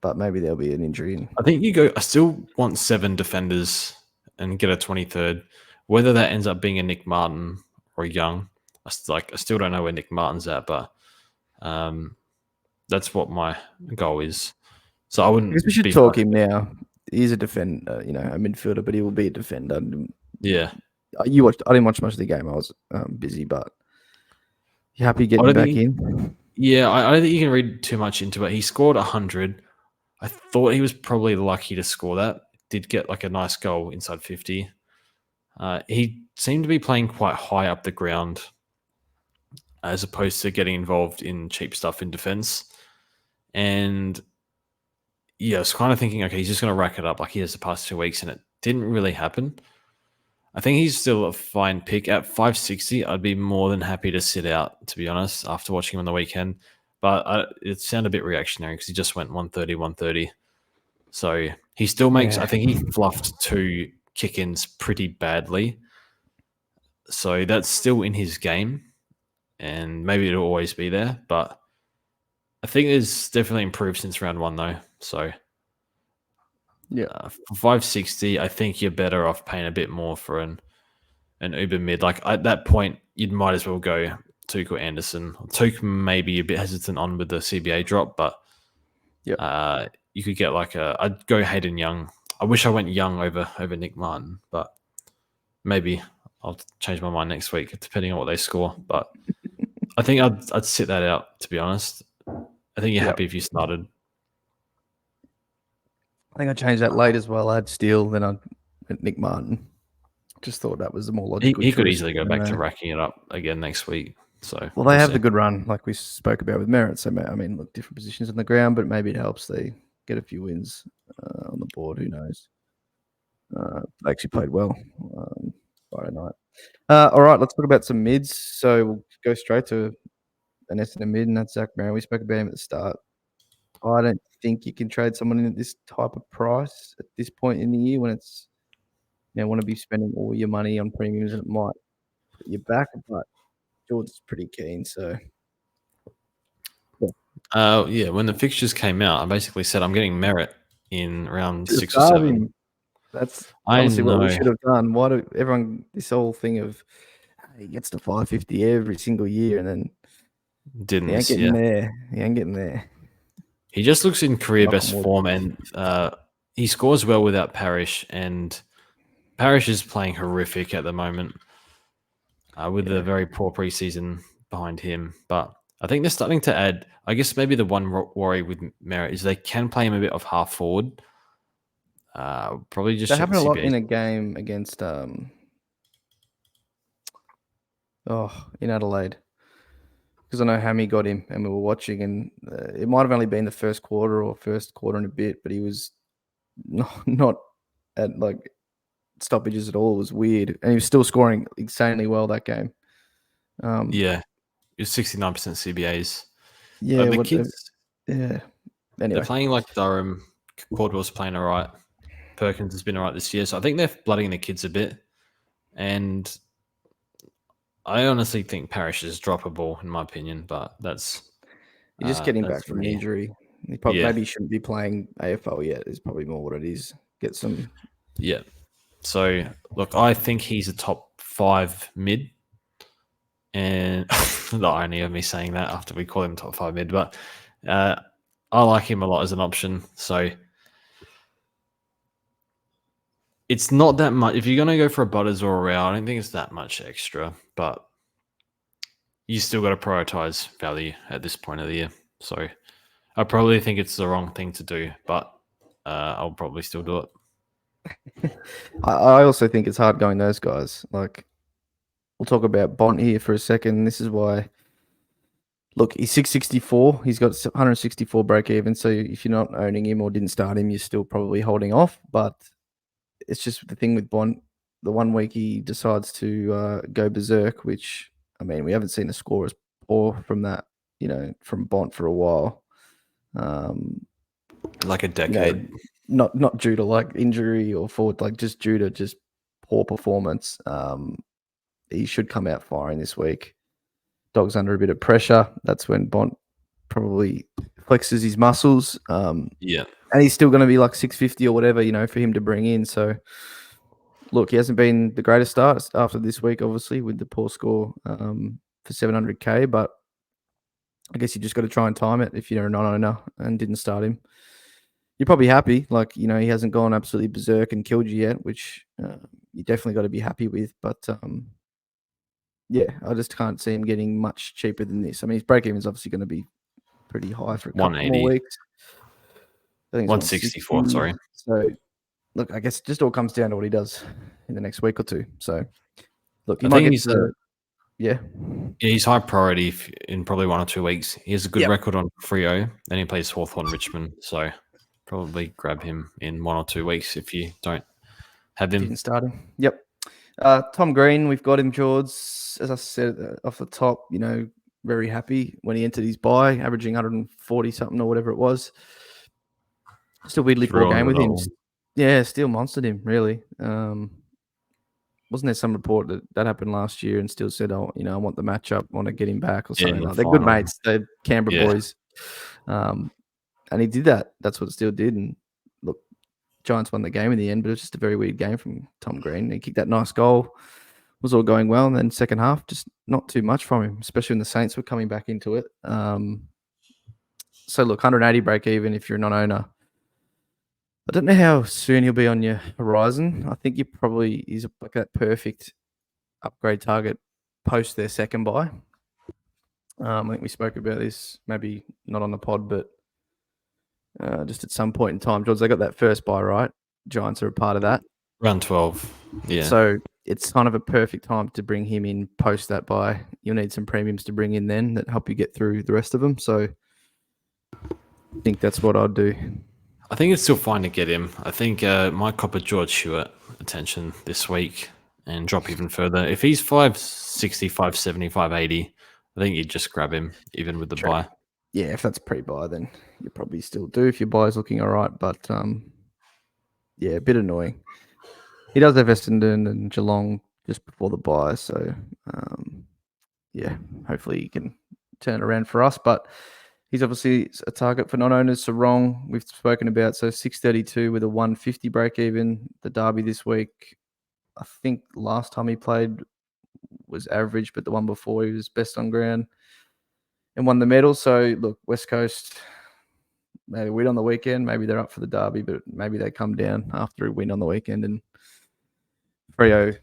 But maybe there'll be an injury. I think I still want 7 defenders and get a 23rd. Whether that ends up being a Nick Martin or Young, I still don't know where Nick Martin's at, but that's what my goal is. So I wouldn't. I guess we should talk him now. He's a defender, a midfielder, but he will be a defender. Yeah. I didn't watch much of the game. I was busy, but you happy getting back in? Yeah, I don't think you can read too much into it. He scored 100. I thought he was probably lucky to score that. Did get like a nice goal inside 50. He seemed to be playing quite high up the ground as opposed to getting involved in cheap stuff in defense. And I was kind of thinking, okay, he's just going to rack it up like he has the past 2 weeks, and it didn't really happen. I think he's still a fine pick. At 560, I'd be more than happy to sit out, to be honest, after watching him on the weekend. But it sounded a bit reactionary because he just went 130, 130. So he still makes, I think he fluffed 2 kick-ins pretty badly. So that's still in his game, and maybe it'll always be there. But I think it's definitely improved since round 1, though. So for 560, I think you're better off paying a bit more for an Uber mid. Like at that point, you might as well go Took or Anderson. Took maybe a bit hesitant on with the CBA drop, but you could get I'd go Hayden Young. I wish I went Young over Nick Martin, but maybe I'll change my mind next week depending on what they score. But I think I'd sit that out, to be honest. I think you're happy if you started. I think I changed that late as well. I had Steele, then I went Nick Martin. Just thought that was the more logical. He could easily go back to racking it up again next week. So they have the good run, like we spoke about with Merritt. So I mean, look, different positions on the ground, but maybe it helps they get a few wins on the board. Who knows? They actually played well Friday night. All right, let's talk about some mids. So we'll go straight to an Essendon mid, and that's Zach Merritt. We spoke about him at the start. I don't think you can trade someone in at this type of price at this point in the year when it's want to be spending all your money on premiums, and it might put you back. But George's pretty keen, so when the fixtures came out, I basically said I'm getting Merritt in round 6 or 7. That's honestly what we should have done. Why do everyone this whole thing of he gets to 550 every single year and then he ain't getting there. He ain't getting there. He just looks in career best form, and he scores well without Parrish, and Parrish is playing horrific at the moment with a very poor preseason behind him. But I think they're starting to add, I guess maybe the one worry with Merritt is they can play him a bit of half forward. Probably just that happened a lot in a game against in Adelaide. Because I know Hammy got him and we were watching, and it might have only been the first quarter and a bit, but he was not at like stoppages at all. It was weird, and he was still scoring insanely well that game. It was 69% CBAs. Yeah, the kids. Anyway, they're playing like Durham. Caldwell's playing all right. Perkins has been all right this year, so I think they're blooding the kids a bit. And I honestly think Parrish is droppable, in my opinion, but that's you're just getting back from an me. injury. Maybe he shouldn't be playing AFL yet. Is probably more what it is. Get some. Yeah. So look, I think he's a top 5 mid, and the irony of me saying that after we call him top 5 mid, but I like him a lot as an option. So it's not that much. If you're going to go for a Butters or a Rao, I don't think it's that much extra, but you still got to prioritize value at this point of the year. So I probably think it's the wrong thing to do, but I'll probably still do it. I also think it's hard going those guys. Like, we'll talk about Bont here for a second. This is why. Look, he's 664. He's got 164 break even. So if you're not owning him or didn't start him, you're still probably holding off. But it's just the thing with Bont. The 1 week he decides to go berserk, which, I mean, we haven't seen a score as poor from that, from Bont for a while. Like a decade. Not due to like injury or forward, like just due to just poor performance. He should come out firing this week. Dog's under a bit of pressure. That's when Bont probably flexes his muscles. Yeah. And he's still going to be like 650 or whatever, for him to bring in. So, look, he hasn't been the greatest start after this week, obviously, with the poor score for 700K. But I guess you just got to try and time it if you're a non-owner and didn't start him. You're probably happy. Like, he hasn't gone absolutely berserk and killed you yet, which you definitely got to be happy with. But, yeah, I just can't see him getting much cheaper than this. I mean, his break-even is obviously going to be pretty high for a couple more weeks. I think it's 164, sorry. So, look, I guess it just all comes down to what he does in the next week or two. So, look, he might get yeah. He's high priority in probably 1 or 2 weeks. He has a good record on Freo, then he plays Hawthorn Richmond. So, probably grab him in 1 or 2 weeks if you don't have him. Didn't start him. Yep. Tom Green, we've got him, George. As I said off the top, very happy when he entered his bye, averaging 140 something or whatever it was. Just a weirdly poor game with him. Yeah, still monstered him, really. Wasn't there some report that happened last year and still said, I want the matchup, want to get him back or something like that. They're good mates. They're Canberra boys. And he did that. That's what Steele did. And look, Giants won the game in the end, but it was just a very weird game from Tom Green. He kicked that nice goal. It was all going well. And then second half, just not too much from him, especially when the Saints were coming back into it. So, look, 180 break even if you're a non-owner. I don't know how soon he'll be on your horizon. I think he's like that perfect upgrade target post their second bye. I think we spoke about this, maybe not on the pod, but just at some point in time. George, they got that first bye, right? Giants are a part of that. Round 12, yeah. So it's kind of a perfect time to bring him in post that bye. You'll need some premiums to bring in then that help you get through the rest of them. So I think that's what I'd do. I think it's still fine to get him. I think might cop a George Hewitt attention this week and drop even further. If he's 560, 570, 580, I think you'd just grab him even with the buy. Yeah, if that's pre-buy, then you probably still do if your buy's looking all right. But yeah, a bit annoying. He does have Essendon and Geelong just before the buy, so yeah, hopefully he can turn it around for us. But he's obviously a target for non-owners. So wrong, we've spoken about. So 632 with a 150 break even. The derby this week, I think last time he played was average, but the one before he was best on ground and won the medal. So look, West Coast, maybe win on the weekend. Maybe they're up for the derby, but maybe they come down after a win on the weekend. And Freo,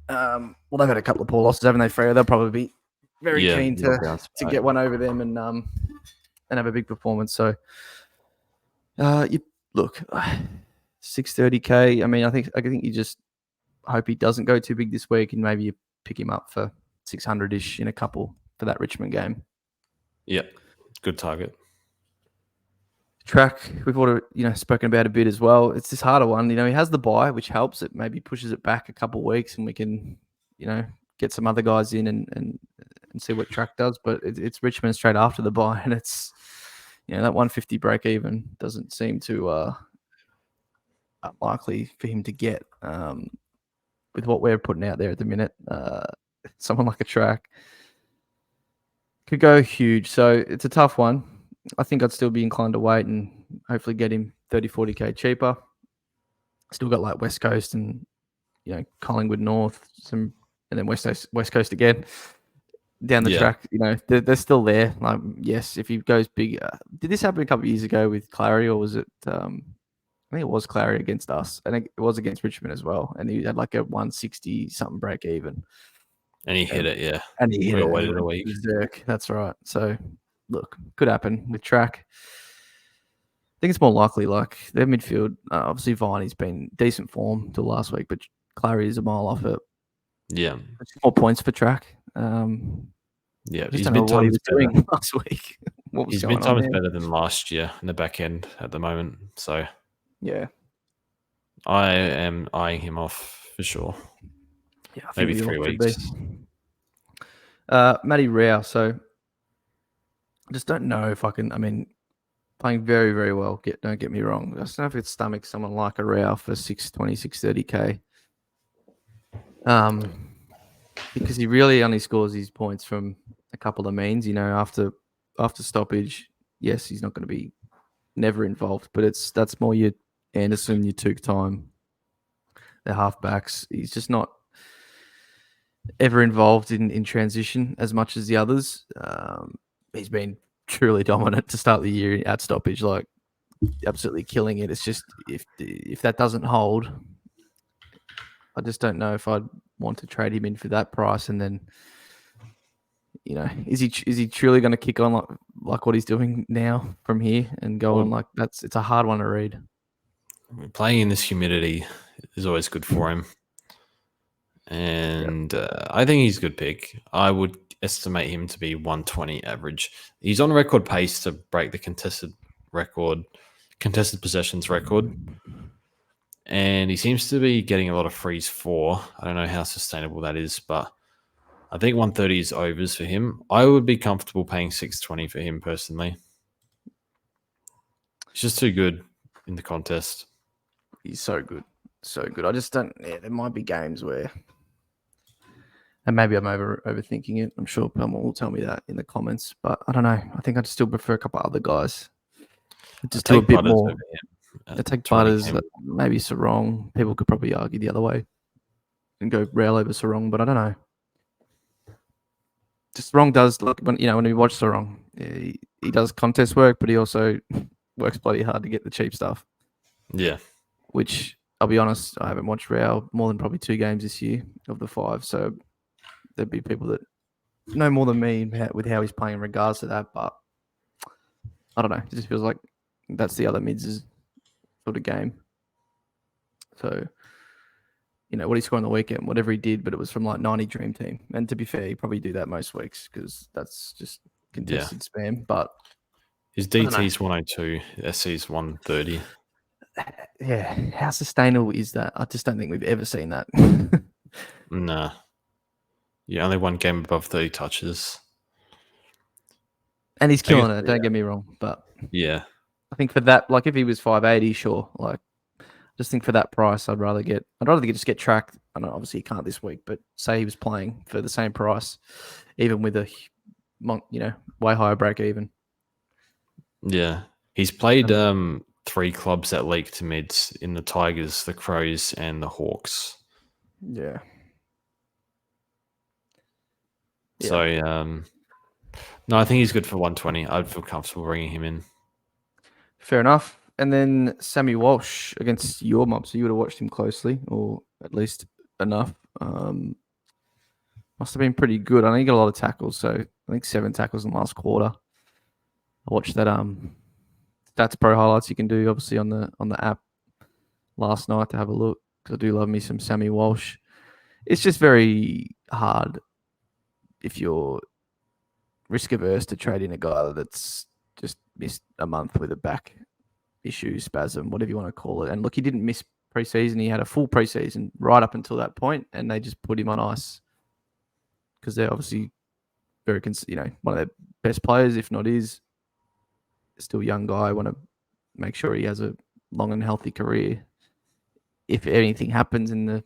well, they've had a couple of poor losses, haven't they, Freo? They'll probably be very keen to get one over them and have a big performance. So, you look, 630K. I mean, I think you just hope he doesn't go too big this week, and maybe you pick him up for 600-ish in a couple for that Richmond game. Yeah, good target. Track, we've already spoken about a bit as well. It's this harder one. He has the bye, which helps. It maybe pushes it back a couple of weeks, and we can get some other guys in and see what Track does. But it's Richmond straight after the bye, and it's that 150 break even doesn't seem too unlikely for him to get. with what we're putting out there at the minute, someone like a Track could go huge. So it's a tough one. I think I'd still be inclined to wait and hopefully get him 30, 40K cheaper. Still got like West Coast and, Collingwood North, and then West Coast again down the track. They're still there. Like, yes, if he goes big. Did this happen a couple of years ago with Clary, or was it? I think it was Clary against us, and it was against Richmond as well. And he had like a 160 something break even. And he hit it, yeah. And he hit we it. Waited a week. Berserk. That's right. So, look, could happen with Track. I think it's more likely like their midfield. Obviously, Viney's been decent form till last week, but Clary is a mile off it. Yeah. More points for Track. He's been times doing last week. He's been times better than last year in the back end at the moment. So, yeah, I am eyeing him off for sure. Yeah, maybe 3 weeks. Matty Rao. So, I just don't know if I can. I mean, playing very, very well. Don't get me wrong. I just don't know if it's stomach someone like a Rao for 620, 630K. Because he really only scores his points from a couple of means. After stoppage, yes, he's not going to be never involved, but that's more your Anderson, your Took time, the halfbacks. He's just not ever involved in transition as much as the others. He's been truly dominant to start the year at stoppage, like absolutely killing it. It's just if that doesn't hold, I just don't know if I'd want to trade him in for that price. And then, is he truly going to kick on like what he's doing now from here and go on like it's a hard one to read. Playing in this humidity is always good for him. And I think he's a good pick. I would estimate him to be 120 average. He's on record pace to break the contested possessions record. And he seems to be getting a lot of frees for. I don't know how sustainable that is, but I think 130 is overs for him. I would be comfortable paying 620 for him personally. He's just too good in the contest. He's so good. So good. I just don't. Yeah, there might be games where, and maybe I'm overthinking it. I'm sure someone will tell me that in the comments, but I don't know. I think I'd still prefer a couple of other guys. Just do a bit more. I take Butters, maybe Sarong. People could probably argue the other way and go Rail over Sarong, but I don't know. Just Sarong does look when we watch Sarong, he does contest work, but he also works bloody hard to get the cheap stuff. Yeah. Which I'll be honest, I haven't watched Rail more than probably 2 games this year of the 5, so there'd be people that know more than me with how he's playing in regards to that, but I don't know. It just feels like that's the other mids' sort of game. So, what he scored on the weekend, whatever he did, but it was from like 90 Dream Team. And to be fair, he probably do that most weeks because that's just contested spam. But his DT's 102, SC's 130. Yeah, how sustainable is that? I just don't think we've ever seen that. Nah. Yeah, only one game above 30 touches. And he's killing it, don't get me wrong. But yeah, I think for that, like if he was 580, sure. Like, just think for that price, I'd rather just get Tracked. I know obviously he can't this week, but say he was playing for the same price, even with a way higher break even. Yeah, he's played 3 clubs that leak to mids in the Tigers, the Crows, and the Hawks. Yeah. So, no, I think he's good for 120. I'd feel comfortable bringing him in. Fair enough. And then Sammy Walsh against your mob. So you would have watched him closely, or at least enough. Must have been pretty good. I know he got a lot of tackles. So I think 7 tackles in the last quarter. I watched that Stats Pro highlights you can do obviously on the app last night to have a look. Because I do love me some Sammy Walsh. It's just very hard if you're risk averse to trade in a guy that's just missed a month with a back issue, spasm, whatever you want to call it. And look, he didn't miss preseason. He had a full preseason right up until that point, and they just put him on ice because they're obviously very, one of their best players, if not is. Still a young guy. Want to make sure he has a long and healthy career. If anything happens in the,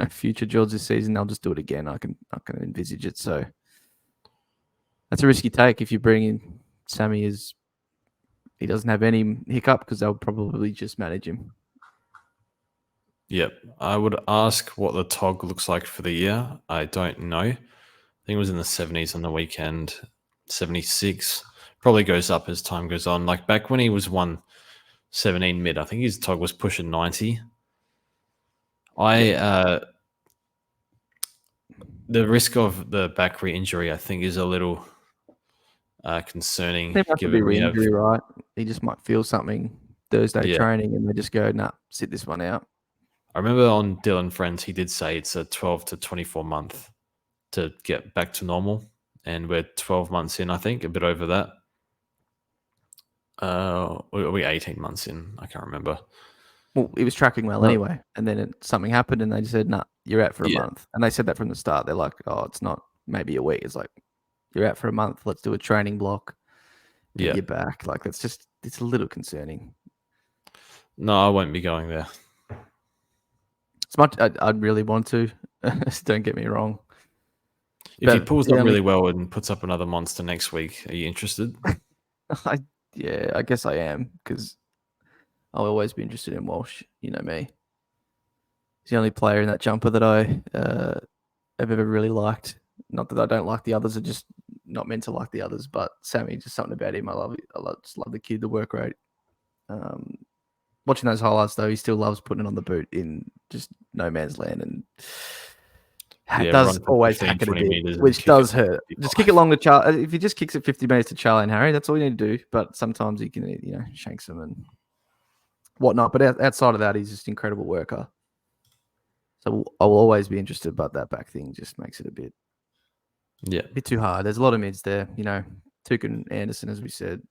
future George this season, they'll just do it again. I can envisage it. So that's a risky take if you bring in Sammy he doesn't have any hiccup, because they'll probably just manage him. Yep. I would ask what the TOG looks like for the year. I don't know. I think it was in the 70s on the weekend, 76. Probably goes up as time goes on. Like back when he was 117 mid, I think his TOG was pushing 90. The risk of the back re-injury, I think, is a little concerning. They have to be re-injury, right? He just might feel something Thursday training, and they just go, "Nah, sit this one out." I remember on Dylan Friends, he did say it's a 12 to 24 month to get back to normal, and we're 12 months in, I think, a bit over that. Are we 18 months in? I can't remember. Well, he was tracking well anyway, and then something happened, and they just said, "Nah, you're out for a month." And they said that from the start. They're like, "Oh, it's not maybe a week. It's like you're out for a month. Let's do a training block. Get you back." Like it's a little concerning. No, I won't be going there. As much I'd really want to. Don't get me wrong. If he pulls up really well and puts up another monster next week, are you interested? I guess I am, because I'll always be interested in Walsh. You know me. He's the only player in that jumper that I have ever really liked. Not that I don't like the others; are just not meant to like the others. But Sammy, just something about him. I just love the kid, the work rate. Watching those highlights, though, he still loves putting it on the boot in just no man's land, and does always hack it a bit, which does hurt. Just kick it long to Charlie. If he just kicks it 50 meters to Charlie and Harry, that's all you need to do. But sometimes he can, shanks them and whatnot. But outside of that, he's just an incredible worker. So I'll always be interested, but that back thing just makes it a bit too hard. There's a lot of mids there, Tuke and Anderson, as we said,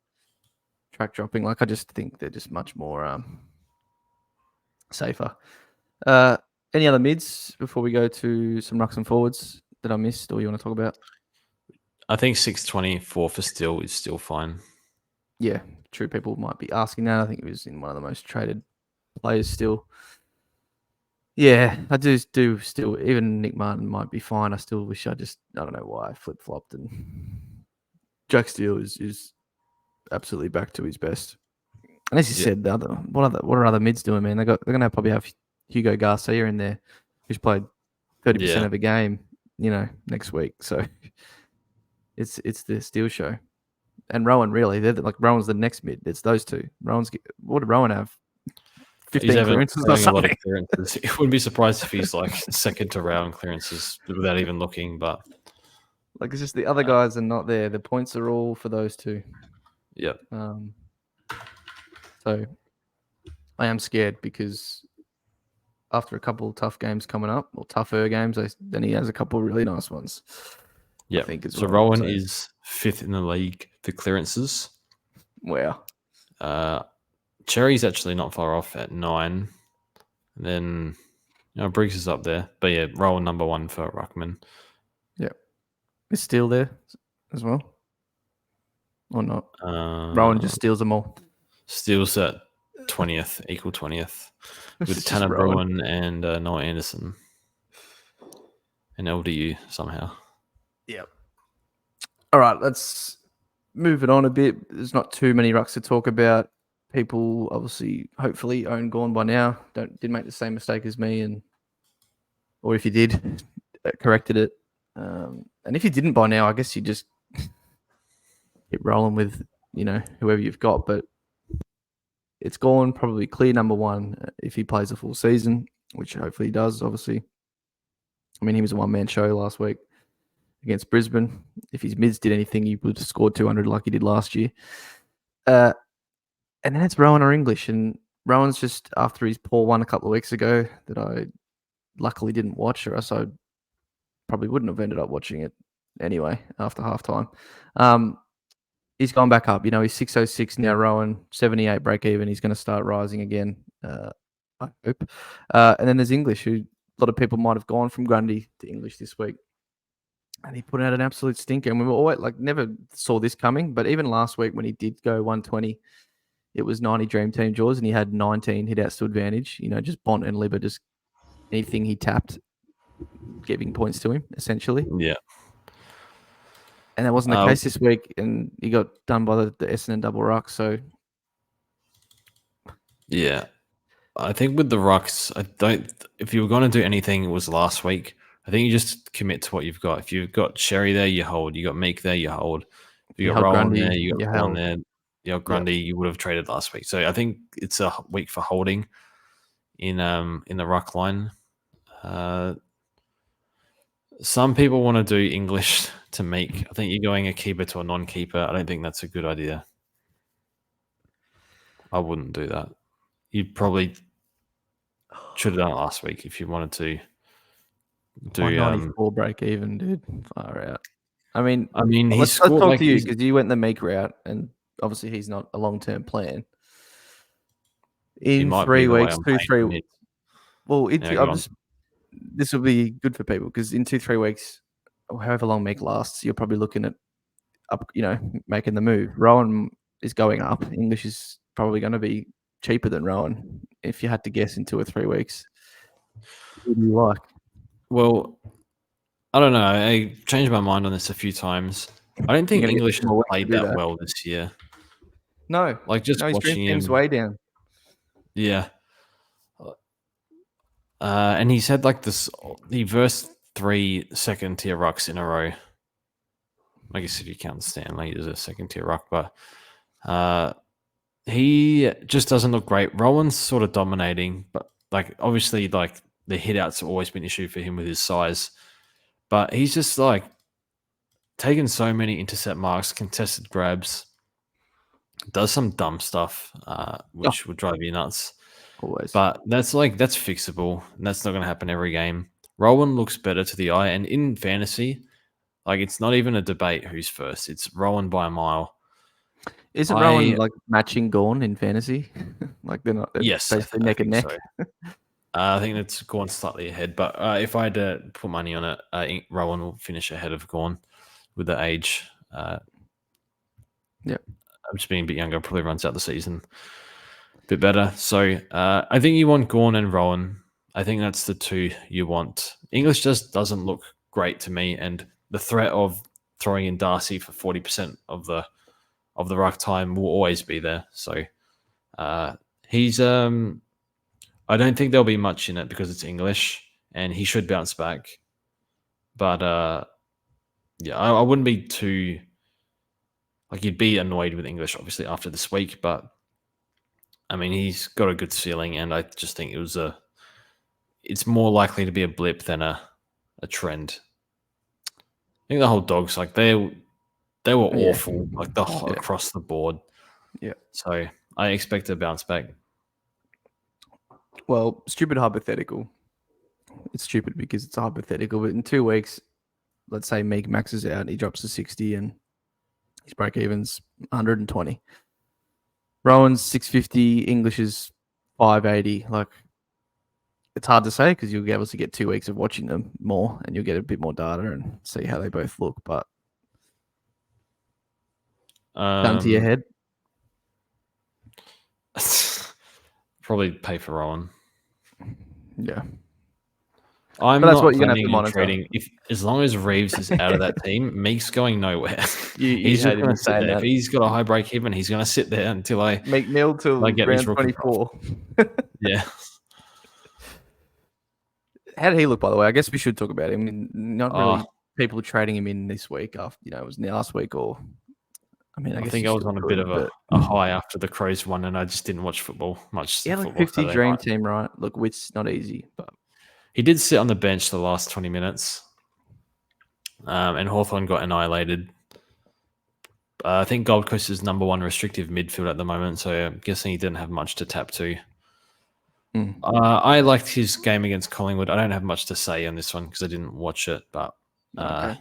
track dropping. Like, I just think they're just much more safer. Any other mids before we go to some rucks and forwards that I missed or you want to talk about? I think 624 for Still is still fine. Yeah, true. People might be asking that. I think it was in one of the most traded players still. Yeah, I do still. Even Nick Martin might be fine. I still wish I don't know why I flip-flopped, and Jack Steele is absolutely back to his best. And as you said, what are other mids doing, man? They're gonna probably have Hugo Garcia in there, who's played 30% of a game, next week. So it's the Steele show, and Rowan really. They're Rowan's the next mid. It's those two. What did Rowan have? 15 clearances or something. A lot of clearances. It wouldn't be surprised if he's like second to Rowan clearances without even looking. But it's just the other guys are not there. The points are all for those two. Yep. So I am scared, because after a couple of tough games coming up, or tougher games, then he has a couple of really nice ones. Yeah. So Rowan is 5th in the league for clearances. Wow. Cherry's actually not far off at 9. And then Briggs is up there. But yeah, Rowan number 1 for Ruckman. Yeah. Is Steele there as well? Or not? Rowan just steals them all. Steele's at 20th, equal 20th. With Tanner Bruin and Noah Anderson. And LDU somehow. Yep. All right, let's move it on a bit. There's not too many rucks to talk about. People obviously, hopefully, own Gorn by now. Didn't make the same mistake as me, or if you did, corrected it. And if you didn't by now, I guess you just keep rolling with whoever you've got. But it's Gorn, probably clear number 1 if he plays a full season, which hopefully he does. Obviously, I mean, he was a one-man show last week against Brisbane. If his mids did anything, he would have scored 200 like he did last year. And then it's Rowan or English. And Rowan's just after his poor one a couple of weeks ago that I luckily didn't watch, or else I probably wouldn't have ended up watching it anyway after halftime. He's gone back up. He's 606 now, Rowan, 78 break even. He's going to start rising again, I hope. And then there's English, who a lot of people might have gone from Grundy to English this week. And he put out an absolute stinker. And we were always never saw this coming. But even last week when he did go 120, it was 90 Dream Team draws, and he had 19 hit outs to advantage. Just Bont and Libba just anything he tapped, giving points to him, essentially. Yeah. And that wasn't the case this week, and he got done by the Essendon double ruck. So, yeah, I think with the rucks, I don't. If you were going to do anything, it was last week. I think you just commit to what you've got. If you've got Sherry there, you hold. You got Meek there, you hold. If you got Rowan Grundy, there, you got Vaughan there. You got Grundy. Yep. You would have traded last week. So I think it's a week for holding in the ruck line. Some people want to do English to Meek. I think you're going a keeper to a non-keeper. I don't think that's a good idea. I wouldn't do that. You probably should have done it last week if you wanted to do 194 break even, dude. Far out. I mean, let's talk to you because you went the Meek route, and obviously he's not a long-term plan. In 3 weeks, 2-3 weeks. Well, this will be good for people because in 2-3 weeks, or however long Meek lasts, you're probably looking at making the move. Rowan is going up. English is probably going to be cheaper than Rowan if you had to guess in 2 or 3 weeks. Who do you like? Well, I don't know. I changed my mind on this a few times. I don't think English has played that well this year. No, just watching him, way down. Yeah, and he's had this. He versed 3 second-tier rucks in a row. I guess if you count Stanley as a second-tier ruck, but he just doesn't look great. Rowan's sort of dominating, but obviously the hit-outs have always been an issue for him with his size. But he's just taken so many intercept marks, contested grabs, does some dumb stuff, which would drive you nuts. Always. But that's fixable. And that's not going to happen every game. Rowan looks better to the eye. And in fantasy, it's not even a debate who's first. It's Rowan by a mile. Isn't Rowan matching Gawn in fantasy? They're not. Yes, basically neck and neck. So. I think that's Gawn slightly ahead. But if I had to put money on it, I think Rowan will finish ahead of Gawn with the age. Yeah. I'm just being a bit younger. Probably runs out the season a bit better. So I think you want Gawn and Rowan. I think that's the two you want. English just doesn't look great to me, and the threat of throwing in Darcy for 40% of the ruck time will always be there. So he's I don't think there'll be much in it because it's English, and he should bounce back. But I wouldn't be too you'd be annoyed with English obviously after this week, but I mean he's got a good ceiling, and I just think it's more likely to be a blip than a trend. I think the whole Dogs they were awful across the board. Yeah. So I expect a bounce back. Well, stupid hypothetical. It's stupid because it's a hypothetical, but in 2 weeks, let's say Meek maxes out, he drops to 60 and his break even's 120. Rowan's 650, English is 580. It's hard to say because you'll be able to get 2 weeks of watching them more and you'll get a bit more data and see how they both look. But gun to your head. Probably pay for Rowan. Yeah. But that's what you're going to have to monitor. Trading. As long as Reeves is out of that team, Meek's going nowhere. He's just going to sit there. If he's got a high break even, he's going to sit there until Meek nil till round 24. Yeah. How did he look, by the way? I guess we should talk about him. I mean, not really people trading him in this week after, it was last week or... I think I was on a bit of a high after the Crows won, and I just didn't watch football much. Yeah, 50 dream team, right? Look, Witt's not easy, but he did sit on the bench the last 20 minutes, and Hawthorn got annihilated. I think Gold Coast is number 1 restrictive midfield at the moment, so I'm guessing he didn't have much to tap to. I liked his game against Collingwood. I don't have much to say on this one because I didn't watch it, but okay.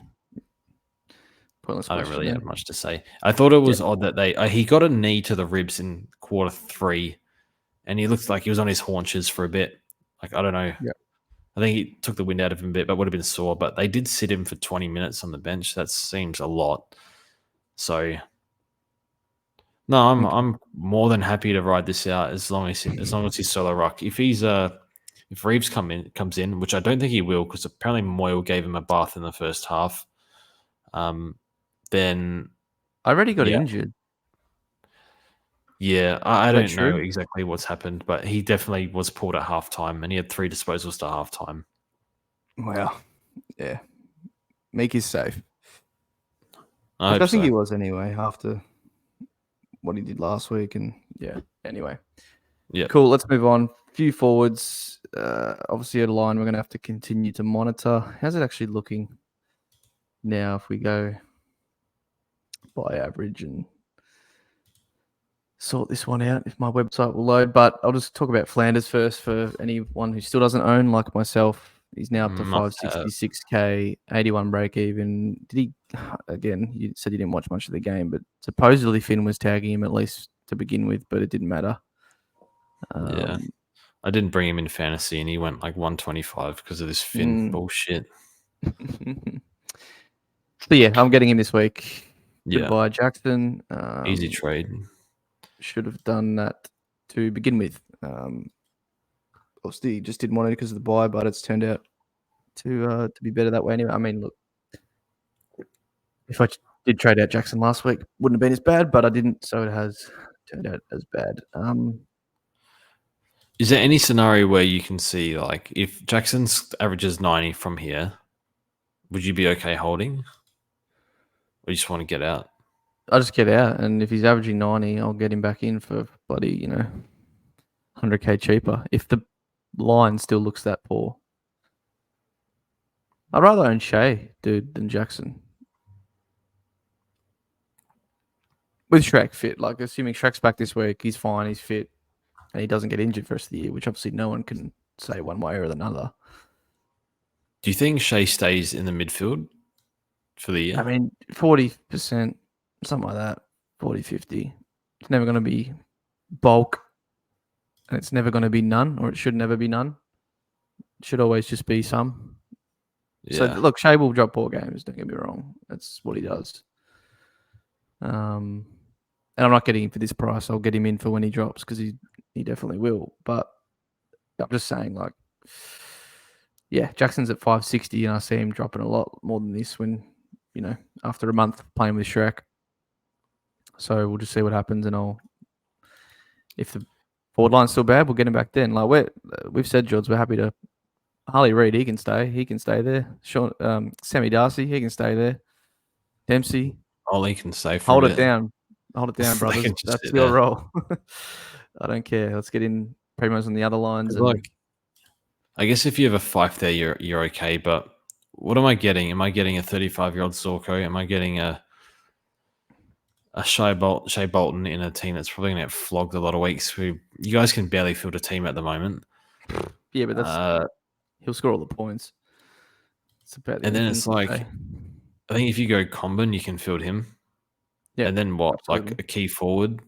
I don't really have much to say. I thought it was odd that he got a knee to the ribs in quarter 3, and he looked like he was on his haunches for a bit. I don't know. Yeah. I think he took the wind out of him a bit, but would have been sore. But they did sit him for 20 minutes on the bench. That seems a lot. So, no, I'm more than happy to ride this out as long as he's solo ruck. If he's If Reeves comes in, which I don't think he will, because apparently Moyle gave him a bath in the first half, then I already got injured. Yeah, I don't know exactly what's happened, but he definitely was pulled at halftime, and he had 3 disposals to halftime. Wow. Yeah. Meek is safe. I think he was anyway after what he did last week. And yeah, anyway. Yeah. Cool. Let's move on. Few forwards. Obviously, at a line, we're going to have to continue to monitor. How's it actually looking now if we go by average and sort this one out, if my website will load? But I'll just talk about Flanders first for anyone who still doesn't own, like myself. He's now up to 566k, 81 break even. Did he, again, you said you didn't watch much of the game, but supposedly Finn was tagging him at least to begin with, but it didn't matter. Yeah. I didn't bring him in fantasy, and he went like 125 because of this Finn bullshit. So yeah, I'm getting him this week. Goodbye, Jackson. Easy trade. Should have done that to begin with. Obviously, just didn't want it because of the buy, but it's turned out to be better that way anyway. I mean, look, if I did trade out Jackson last week, wouldn't have been as bad, but I didn't, so it has turned out as bad. Is there any scenario where you can see, like, if Jackson's averages 90 from here, would you be okay holding? Or you just want to get out? I'll just get out, and if he's averaging 90, I'll get him back in for bloody, 100k cheaper. If the line still looks that poor. I'd rather own Shea, dude, than Jackson. With Shrek fit, like assuming Shrek's back this week, he's fine, he's fit, and he doesn't get injured for the rest of the year, which obviously no one can say one way or another. Do you think Shea stays in the midfield for the year? I mean, 40%, something like that, 40, 50. It's never going to be bulk, and it's never going to be none, or it should never be none. It should always just be some. Yeah. So, look, Shea will drop 4 games, don't get me wrong. That's what he does. And I'm not getting him for this price. I'll get him in for when he drops because he definitely will. But I'm just saying, like, yeah, Jackson's at 560, and I see him dropping a lot more than this when, after a month playing with Shrek. So we'll just see what happens, and if the forward line's still bad, we'll get him back then. Like we've said, George, we're happy to. Harley Reid, he can stay there. Sammy Darcy, he can stay there. Dempsey, he can stay for hold it down, brothers. That's your role. I don't care. Let's get in Primos on the other lines. And I guess if you have a 5 there, you're okay. But what am I getting? Am I getting a 35-year-old Zorko? Am I getting a Shea Bolton in a team that's probably going to get flogged a lot of weeks? You guys can barely field a team at the moment. Yeah, but that's he'll score all the points. It's about and then it's like, I think if you go Combin, you can field him. Yeah, and then what? Absolutely. Like a key forward.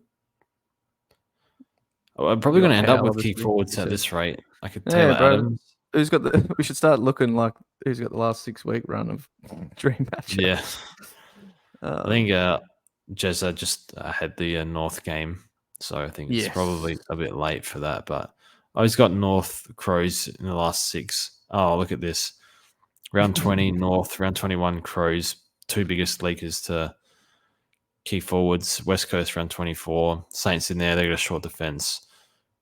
I'm probably going to end up with key forwards at this rate. Like a Taylor Adams. Who's got we should start looking like who's got the last 6-week run of dream matchups. Yeah. I think Jezza just had the North game, so I think it's probably a bit late for that. But he's got North Crows in the last 6. Oh, look at this. Round 20, North. Round 21, Crows. 2 biggest leakers to key forwards. West Coast, round 24. Saints in there. They got a short defense.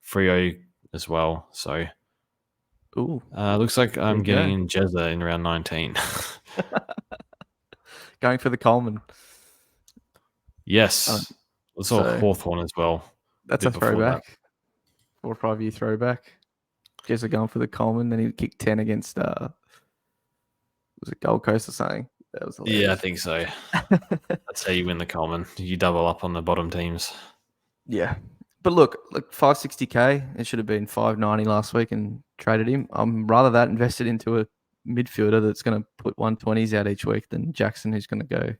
Freo as well. So, looks like I'm getting in Jezza in round 19. Going for the Coleman. Yes. It's all Hawthorn as well. That's a throwback. 4 or 5 year throwback. Jezza going for the Coleman. Then he kicked 10 against was it Gold Coast or something? That was hilarious. Yeah, I think so. That's how you win the Coleman. You double up on the bottom teams. Yeah. But look, 560k, it should have been 590 last week and traded him. I'm rather that invested into a midfielder that's going to put 120s out each week than Jackson, who's going to go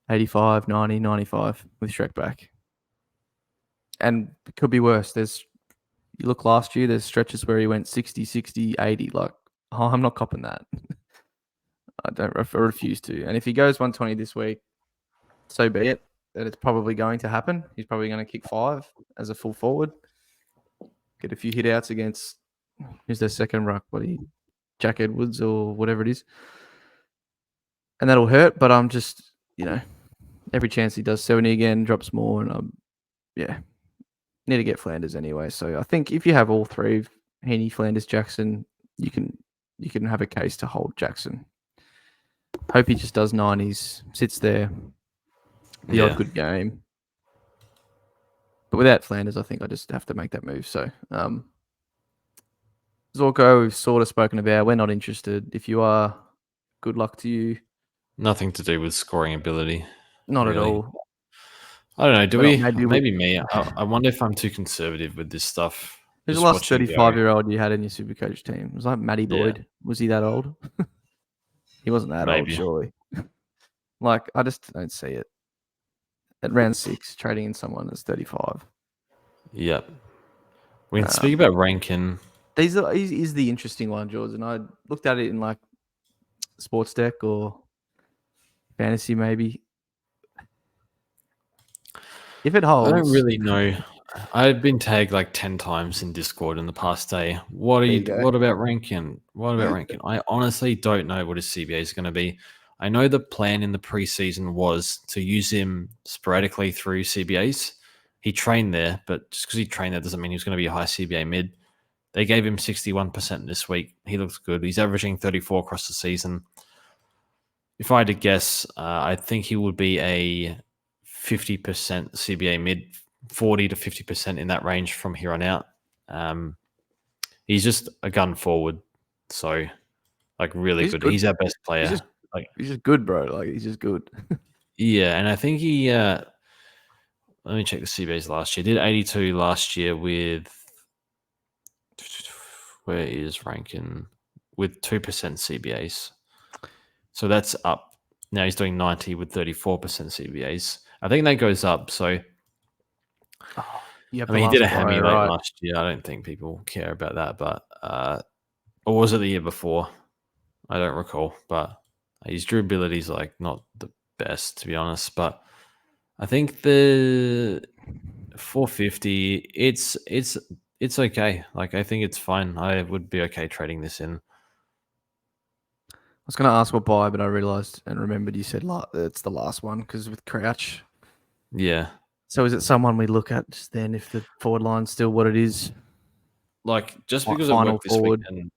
85, 90, 95 with Shrek back. And it could be worse. You look last year, there's stretches where he went 60, 60, 80. Like, I'm not copping that. I refuse to. And if he goes 120 this week, so be it. That it's probably going to happen. He's probably going to kick 5 as a full forward. Get a few hit outs against who's their second ruck? Jack Edwards or whatever it is. And that'll hurt, but I'm just, every chance he does 70 again, drops more, and need to get Flanders anyway. So I think if you have all three, Heaney, Flanders, Jackson, you can have a case to hold Jackson. Hope he just does 90s, sits there, the odd good game. But without Flanders, I think I just have to make that move. So Zorko, we've sort of spoken about. We're not interested. If you are, good luck to you. Nothing to do with scoring ability. Not really. at all. I don't know. Do we? Maybe me. I wonder if I'm too conservative with this stuff. Who's the last 35-year-old you had in your SuperCoach team? It was like Matty Boyd. Was he that old? He wasn't that old, surely. Like, I just don't see it. At round 6, trading in someone that's 35. Yep. We can speak about Rankin. He's the interesting one, George. And I looked at it in like Sports Deck or Fantasy maybe. If it holds. I don't really know. I've been tagged like 10 times in Discord in the past day. What about Rankin? What about Rankin? I honestly don't know what his CBA is going to be. I know the plan in the preseason was to use him sporadically through CBAs. He trained there, but just because he trained there doesn't mean he was going to be a high CBA mid. They gave him 61% this week. He looks good. He's averaging 34 across the season. If I had to guess, I think he would be a 50% CBA mid, 40 to 50% in that range from here on out. He's just a gun forward. So, like, really good. He's our best player. He's just good, bro. Like, he's just good. Yeah, and I think he... let me check the CBAs last year. Did 82 last year with... Where is Rankin? With 2% CBAs. So that's up. Now he's doing 90 with 34% CBAs. I think that goes up. So, he did a hammy late last year. I don't think people care about that. But, or was it the year before? I don't recall. But his durability is like not the best, to be honest. But I think the 450, it's okay. Like, I think it's fine. I would be okay trading this in. I was going to ask what buy, but I realized and remembered you said it's the last one because with Crouch. Yeah. So is it someone we look at just then if the forward line's still what it is? Like, just because it worked this week, and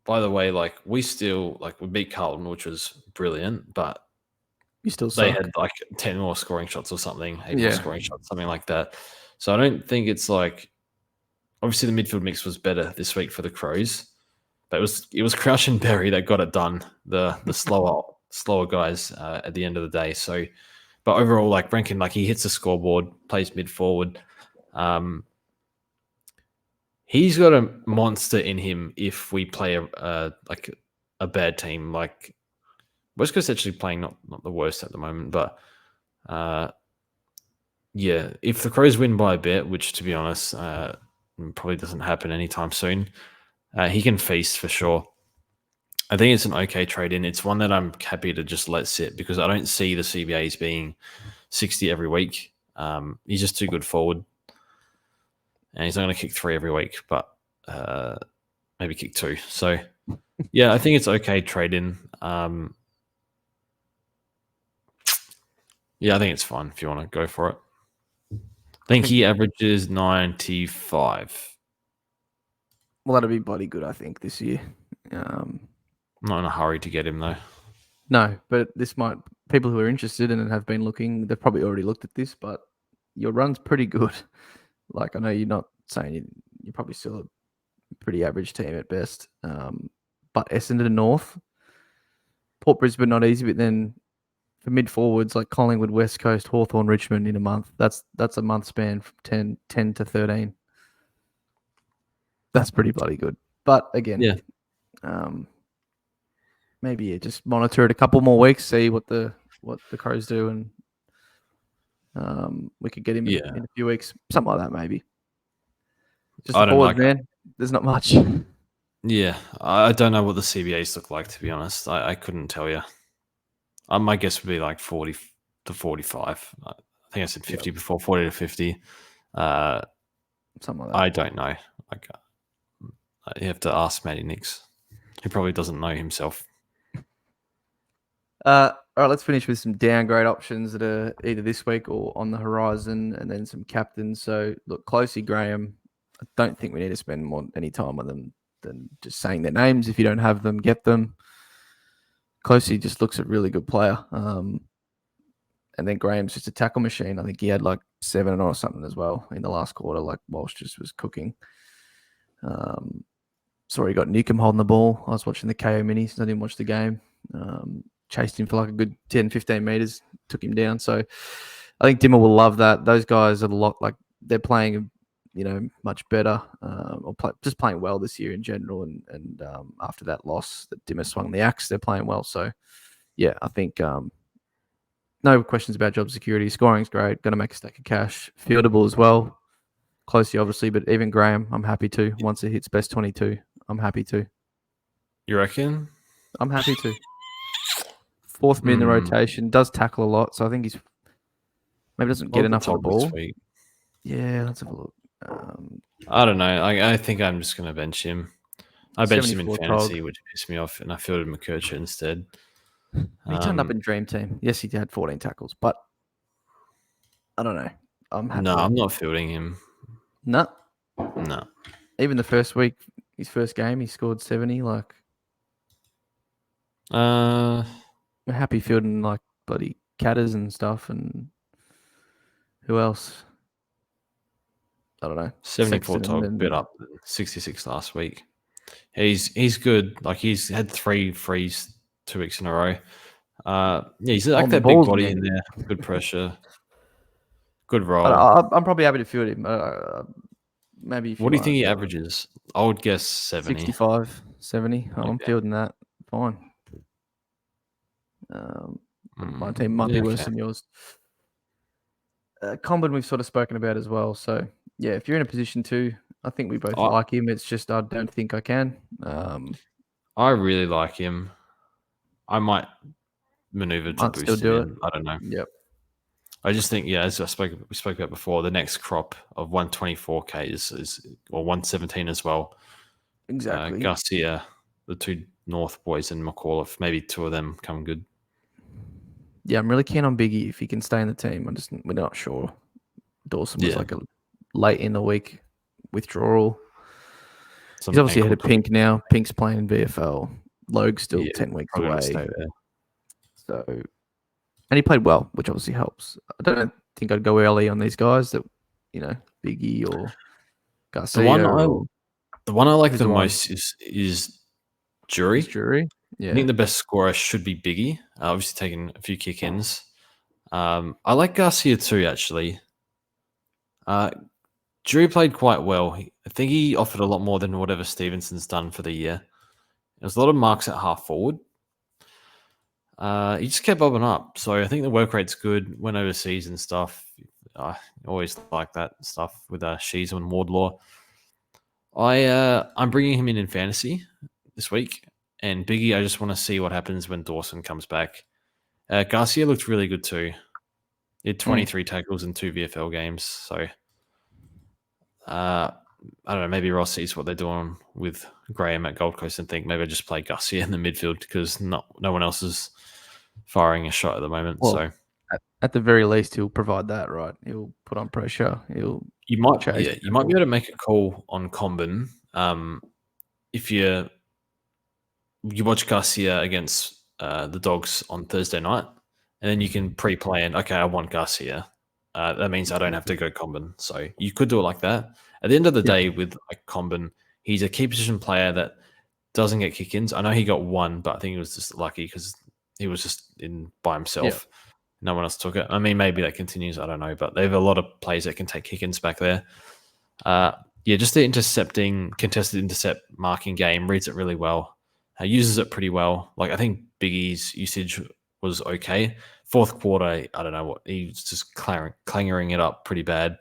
by the way, like, we beat Carlton, which was brilliant, but they had like 10 more scoring shots or something, 8 more scoring shots, something like that. So I don't think it's like, obviously the midfield mix was better this week for the Crows, but it was Crouch and Berry that got it done. The slower guys at the end of the day. So, but overall, like, Rankin, like, he hits the scoreboard, plays mid forward. He's got a monster in him if we play a bad team. Like, West Coast actually playing not the worst at the moment, but if the Crows win by a bit, which to be honest probably doesn't happen anytime soon, he can feast for sure. I think it's an okay trade in. It's one that I'm happy to just let sit because I don't see the CBAs being 60 every week. He's just too good forward. And he's not going to kick 3 every week, but maybe kick 2. So, yeah, I think it's okay trade in. I think it's fine if you want to go for it. I think he averages 95. Well, that'll be bloody good, I think, this year. I'm not in a hurry to get him, though. No, but people who are interested and have been looking, they've probably already looked at this, but your run's pretty good. Like, I know you're not saying you're probably still a pretty average team at best. But Essendon North, Port Brisbane not easy, but then for mid forwards like Collingwood, West Coast, Hawthorn, Richmond in a month, that's a month span from 10 to 13. That's pretty bloody good. But again, maybe just monitor it a couple more weeks, see what the Crows do, and we could get him in a few weeks, something like that, maybe. Just a forward, man. There's not much. Yeah, I don't know what the CBAs look like, to be honest. I couldn't tell you. My guess would be like 40 to 45. I think I said 50 before, 40 to 50. Something like that. I don't know. Like, You have to ask Matty Nix. He probably doesn't know himself. All right, let's finish with some downgrade options that are either this week or on the horizon, and then some captains. So, look, Closey, Graham, I don't think we need to spend any time on them than just saying their names. If you don't have them, get them. Closey just looks a really good player. And then Graham's just a tackle machine. I think he had like 7 or something as well in the last quarter, like Walsh just was cooking. Sorry, he got Newcomb holding the ball. I was watching the KO minis. I didn't watch the game. Chased him for like a good 10, 15 meters, took him down. So I think Dimmer will love that. Those guys are a lot like they're playing, much better just playing well this year in general. And after that loss that Dimmer swung the axe, they're playing well. So yeah, I think no questions about job security. Scoring's great. Going to make a stack of cash. Fieldable as well. Closely, obviously, but even Graham, I'm happy to. Once it hits best 22, I'm happy to. You reckon? I'm happy to. Fourth mid in the rotation, does tackle a lot, so I think he's maybe doesn't get enough on the ball. Yeah, let's have a look. I don't know. I think I'm just going to bench him. I benched him in fantasy, which pissed me off, and I fielded McKercher instead. He turned up in Dream Team. Yes, he had 14 tackles, but I don't know. I'm happy. No, I'm not fielding him. No. No. Even the first week, his first game, he scored 70. Like, we're happy fielding like bloody Catters and stuff, and who else? I don't know. 74 Tog, bit up, 66 last week. He's good. Like he's had 3 frees 2 weeks in a row. Yeah, he's like that big body in there. Good pressure. Good roll. I'm probably happy to field him. Maybe. If what do you think he averages? I would guess 70. 65, 70. Oh, okay. I'm fielding that. Fine. My team might be worse than yours. Comben we've sort of spoken about as well. So yeah, if you're in a position to, I think we both like him. It's just I don't think I can. I really like him. I might maneuver to boost him in. I don't know. Yep. I just think, as we spoke about before, the next crop of 124k is or 117 as well. Exactly. Garcia, the 2 North boys, and McAuliffe, maybe 2 of them come good. Yeah, I'm really keen on Biggie if he can stay in the team. We're not sure. Dawson was like a late in the week withdrawal. He's obviously ahead of Pink now. Pink's playing in VFL. Logue's still 10 weeks away. Stay there. So, and he played well, which obviously helps. I don't think I'd go early on these guys that, Biggie or Garcia. The one I like the most is Jury. Yeah. I think the best scorer should be Biggie. Obviously taking a few kick-ins. I like Garcia too, actually. Jury played quite well. I think he offered a lot more than whatever Stevenson's done for the year. There was a lot of marks at half forward. He just kept bobbing up. So I think the work rate's good. Went overseas and stuff. I always like that stuff with Shees and Wardlaw. I'm bringing him in fantasy this week. And Biggie, I just want to see what happens when Dawson comes back. Garcia looked really good too. He had 23 tackles in 2 VFL games. So I don't know. Maybe Ross sees what they're doing with Graham at Gold Coast and think maybe I just play Garcia in the midfield because no one else is firing a shot at the moment. Well, so at the very least, he'll provide that, right? He'll put on pressure. You might be able to make a call on Comben if you watch Garcia against the Dogs on Thursday night, and then you can pre-plan. Okay, I want Garcia. That means I don't have to go Comben. So you could do it like that. At the end of the day, with like Comben, he's a key position player that doesn't get kick-ins. I know he got 1, but I think he was just lucky because he was just in by himself. Yeah. No one else took it. I mean, maybe that continues. I don't know, but they have a lot of players that can take kick-ins back there. Just the contested intercept marking game reads it really well. Uses it pretty well. Like I think Biggie's usage was okay. 4th quarter, I don't know what he was just clangering it up pretty bad.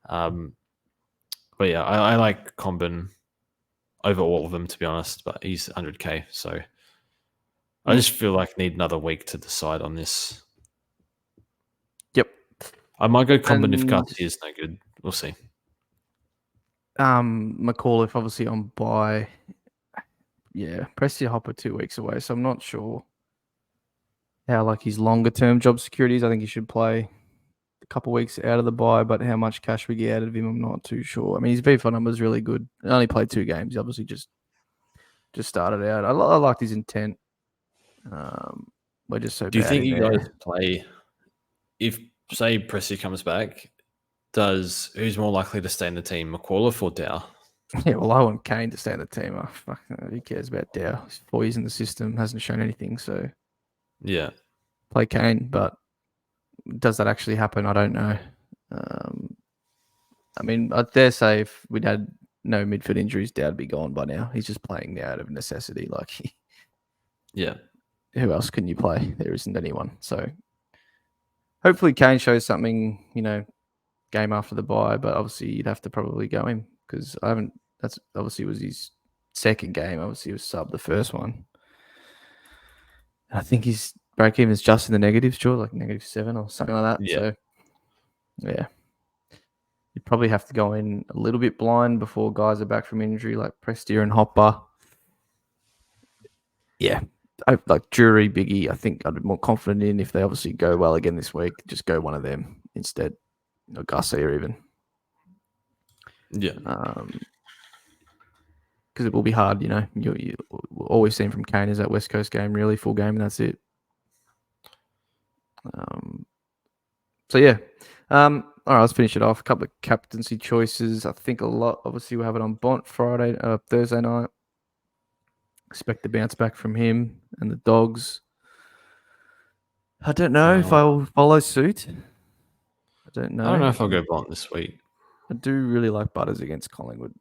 But yeah, I like Comben over all of them to be honest. But he's 100k, so I just feel like I need another week to decide on this. Yep, I might go Comben if Garcia is no good. We'll see. McAuliffe obviously on bye. Yeah, Prestia Hopper 2 weeks away, so I'm not sure how like his longer term job security is. I think he should play a couple of weeks out of the bye, but how much cash we get out of him, I'm not too sure. I mean, his VFL number is really good. He only played 2 games. He obviously just started out. I liked his intent. We're just so bad. Do you think you guys play if say Prestia comes back? Who's more likely to stay in the team, McAuliffe or Dow? Yeah, well, I want Kane to stay in the team. Oh, fuck, who cares about Dow? He's 4 years in the system, hasn't shown anything. So yeah, play Kane, but does that actually happen? I don't know. I mean, I dare say if we'd had no midfield injuries, Dow'd be gone by now. He's just playing now out of necessity. Like, yeah, who else can you play? There isn't anyone. So hopefully Kane shows something, game after the bye, but obviously you'd have to probably go him because that's obviously was his second game. Obviously he was sub the first one. I think his break even is just in the negatives, George, like -7 or something like that. Yeah. So yeah. You'd probably have to go in a little bit blind before guys are back from injury like Prestia and Hopper. Yeah. Like Jury, Biggie, I think I'd be more confident in if they obviously go well again this week. Just go one of them instead. Or Garcia even. Yeah. Because it will be hard, You always seen from Kane is that West Coast game, really full game, and that's it. So yeah. All right, let's finish it off. A couple of captaincy choices. I think a lot. Obviously, we'll have it on Bont Thursday night. Expect the bounce back from him and the Dogs. I don't know if I'll follow suit. I don't know. I don't know if I'll go Bont this week. I do really like Butters against Collingwood.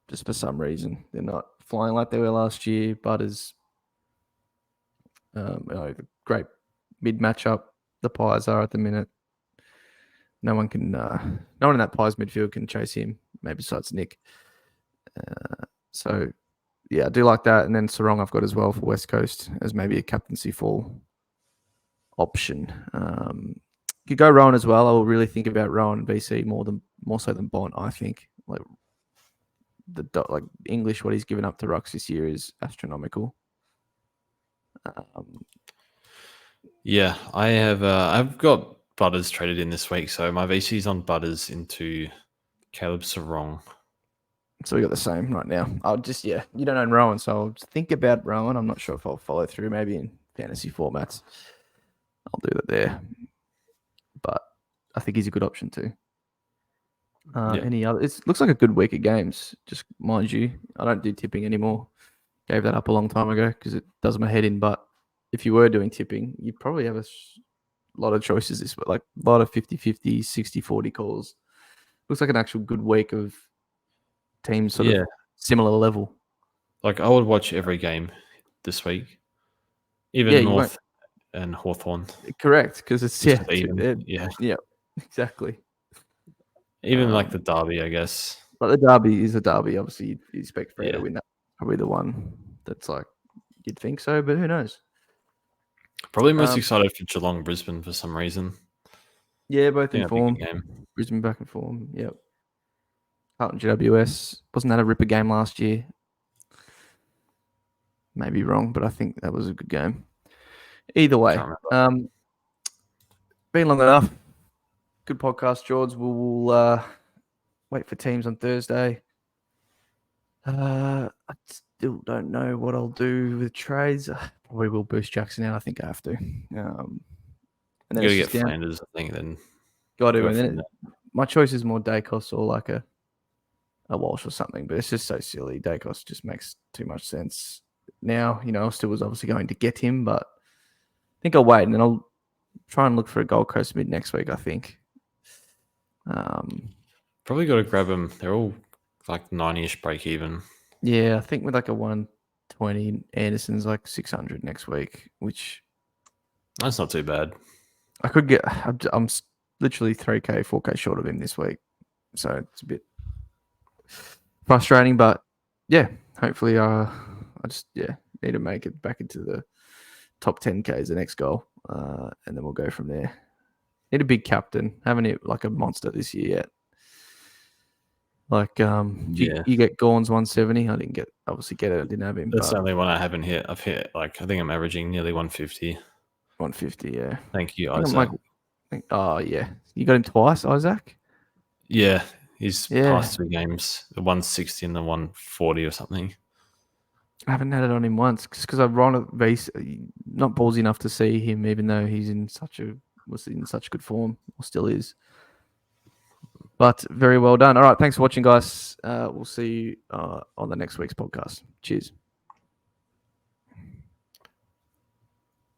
Just for some reason, they're not flying like they were last year. Butters, great mid matchup. The Pies are at the minute. No one in that Pies midfield can chase him, maybe besides Nick. So, yeah, I do like that. And then Sarong I've got as well for West Coast as maybe a captaincy fall option. You could go Rowan as well. I will really think about Rowan BC more so than Bont, I think. Like English, what he's given up to Rucks this year is astronomical. Yeah, I have. I've got Butters traded in this week, so my VC's on Butters into Caleb Sarong. So we got the same right now. You don't own Rowan, so I'll think about Rowan. I'm not sure if I'll follow through. Maybe in fantasy formats, I'll do that there. But I think he's a good option too. Any other? It looks like a good week of games. Just mind you, I don't do tipping anymore. Gave that up a long time ago because it does my head in. But if you were doing tipping, you probably have a lot of choices this week, like a lot of 50-50, 60-40 calls. Looks like an actual good week of teams sort of similar level. Like I would watch every game this week, even North and Hawthorn. Correct, because it's even. Yeah, exactly. Even like the derby, I guess. But the derby is a derby. Obviously, you expect Freo to win that. Probably the one that's like you'd think so, but who knows? Probably most excited for Geelong Brisbane for some reason. Yeah, both in form. Brisbane back in form. Yep. Carlton GWS. Wasn't that a ripper game last year? Maybe wrong, but I think that was a good game. Either way, been long enough. Good podcast, George. We'll wait for teams on Thursday. I still don't know what I'll do with trades. Probably will boost Jackson out. I think I have to. And then you gotta get Flanders, I think. Then got to. And then my choice is more Dacos or like a Walsh or something. But it's just so silly. Dacos just makes too much sense now. I still was obviously going to get him, but I think I'll wait and then I'll try and look for a Gold Coast mid next week. I think. Probably got to grab them. They're all like 90-ish break even. Yeah, I think with like a 120, Anderson's like 600 next week, which that's not too bad. I could get. I'm literally 3K, 4K short of him this week, so it's a bit frustrating. But yeah, hopefully, I just need to make it back into the top 10K as the next goal, and then we'll go from there. Need a big captain. Haven't hit like a monster this year yet. Like, you get Gorn's 170. I didn't obviously get it. I didn't have him. That's the only one I haven't hit. I've hit I think I'm averaging nearly 150. 150, yeah. Thank you, Isaac. Oh yeah, you got him twice, Isaac. Yeah, he's past 2 games, the 160 and the 140 or something. I haven't had it on him once because I run not ballsy enough to see him, even though he's was in such good form, or still is. But very well done. All right, thanks for watching, guys. We'll see you on the next week's podcast. Cheers.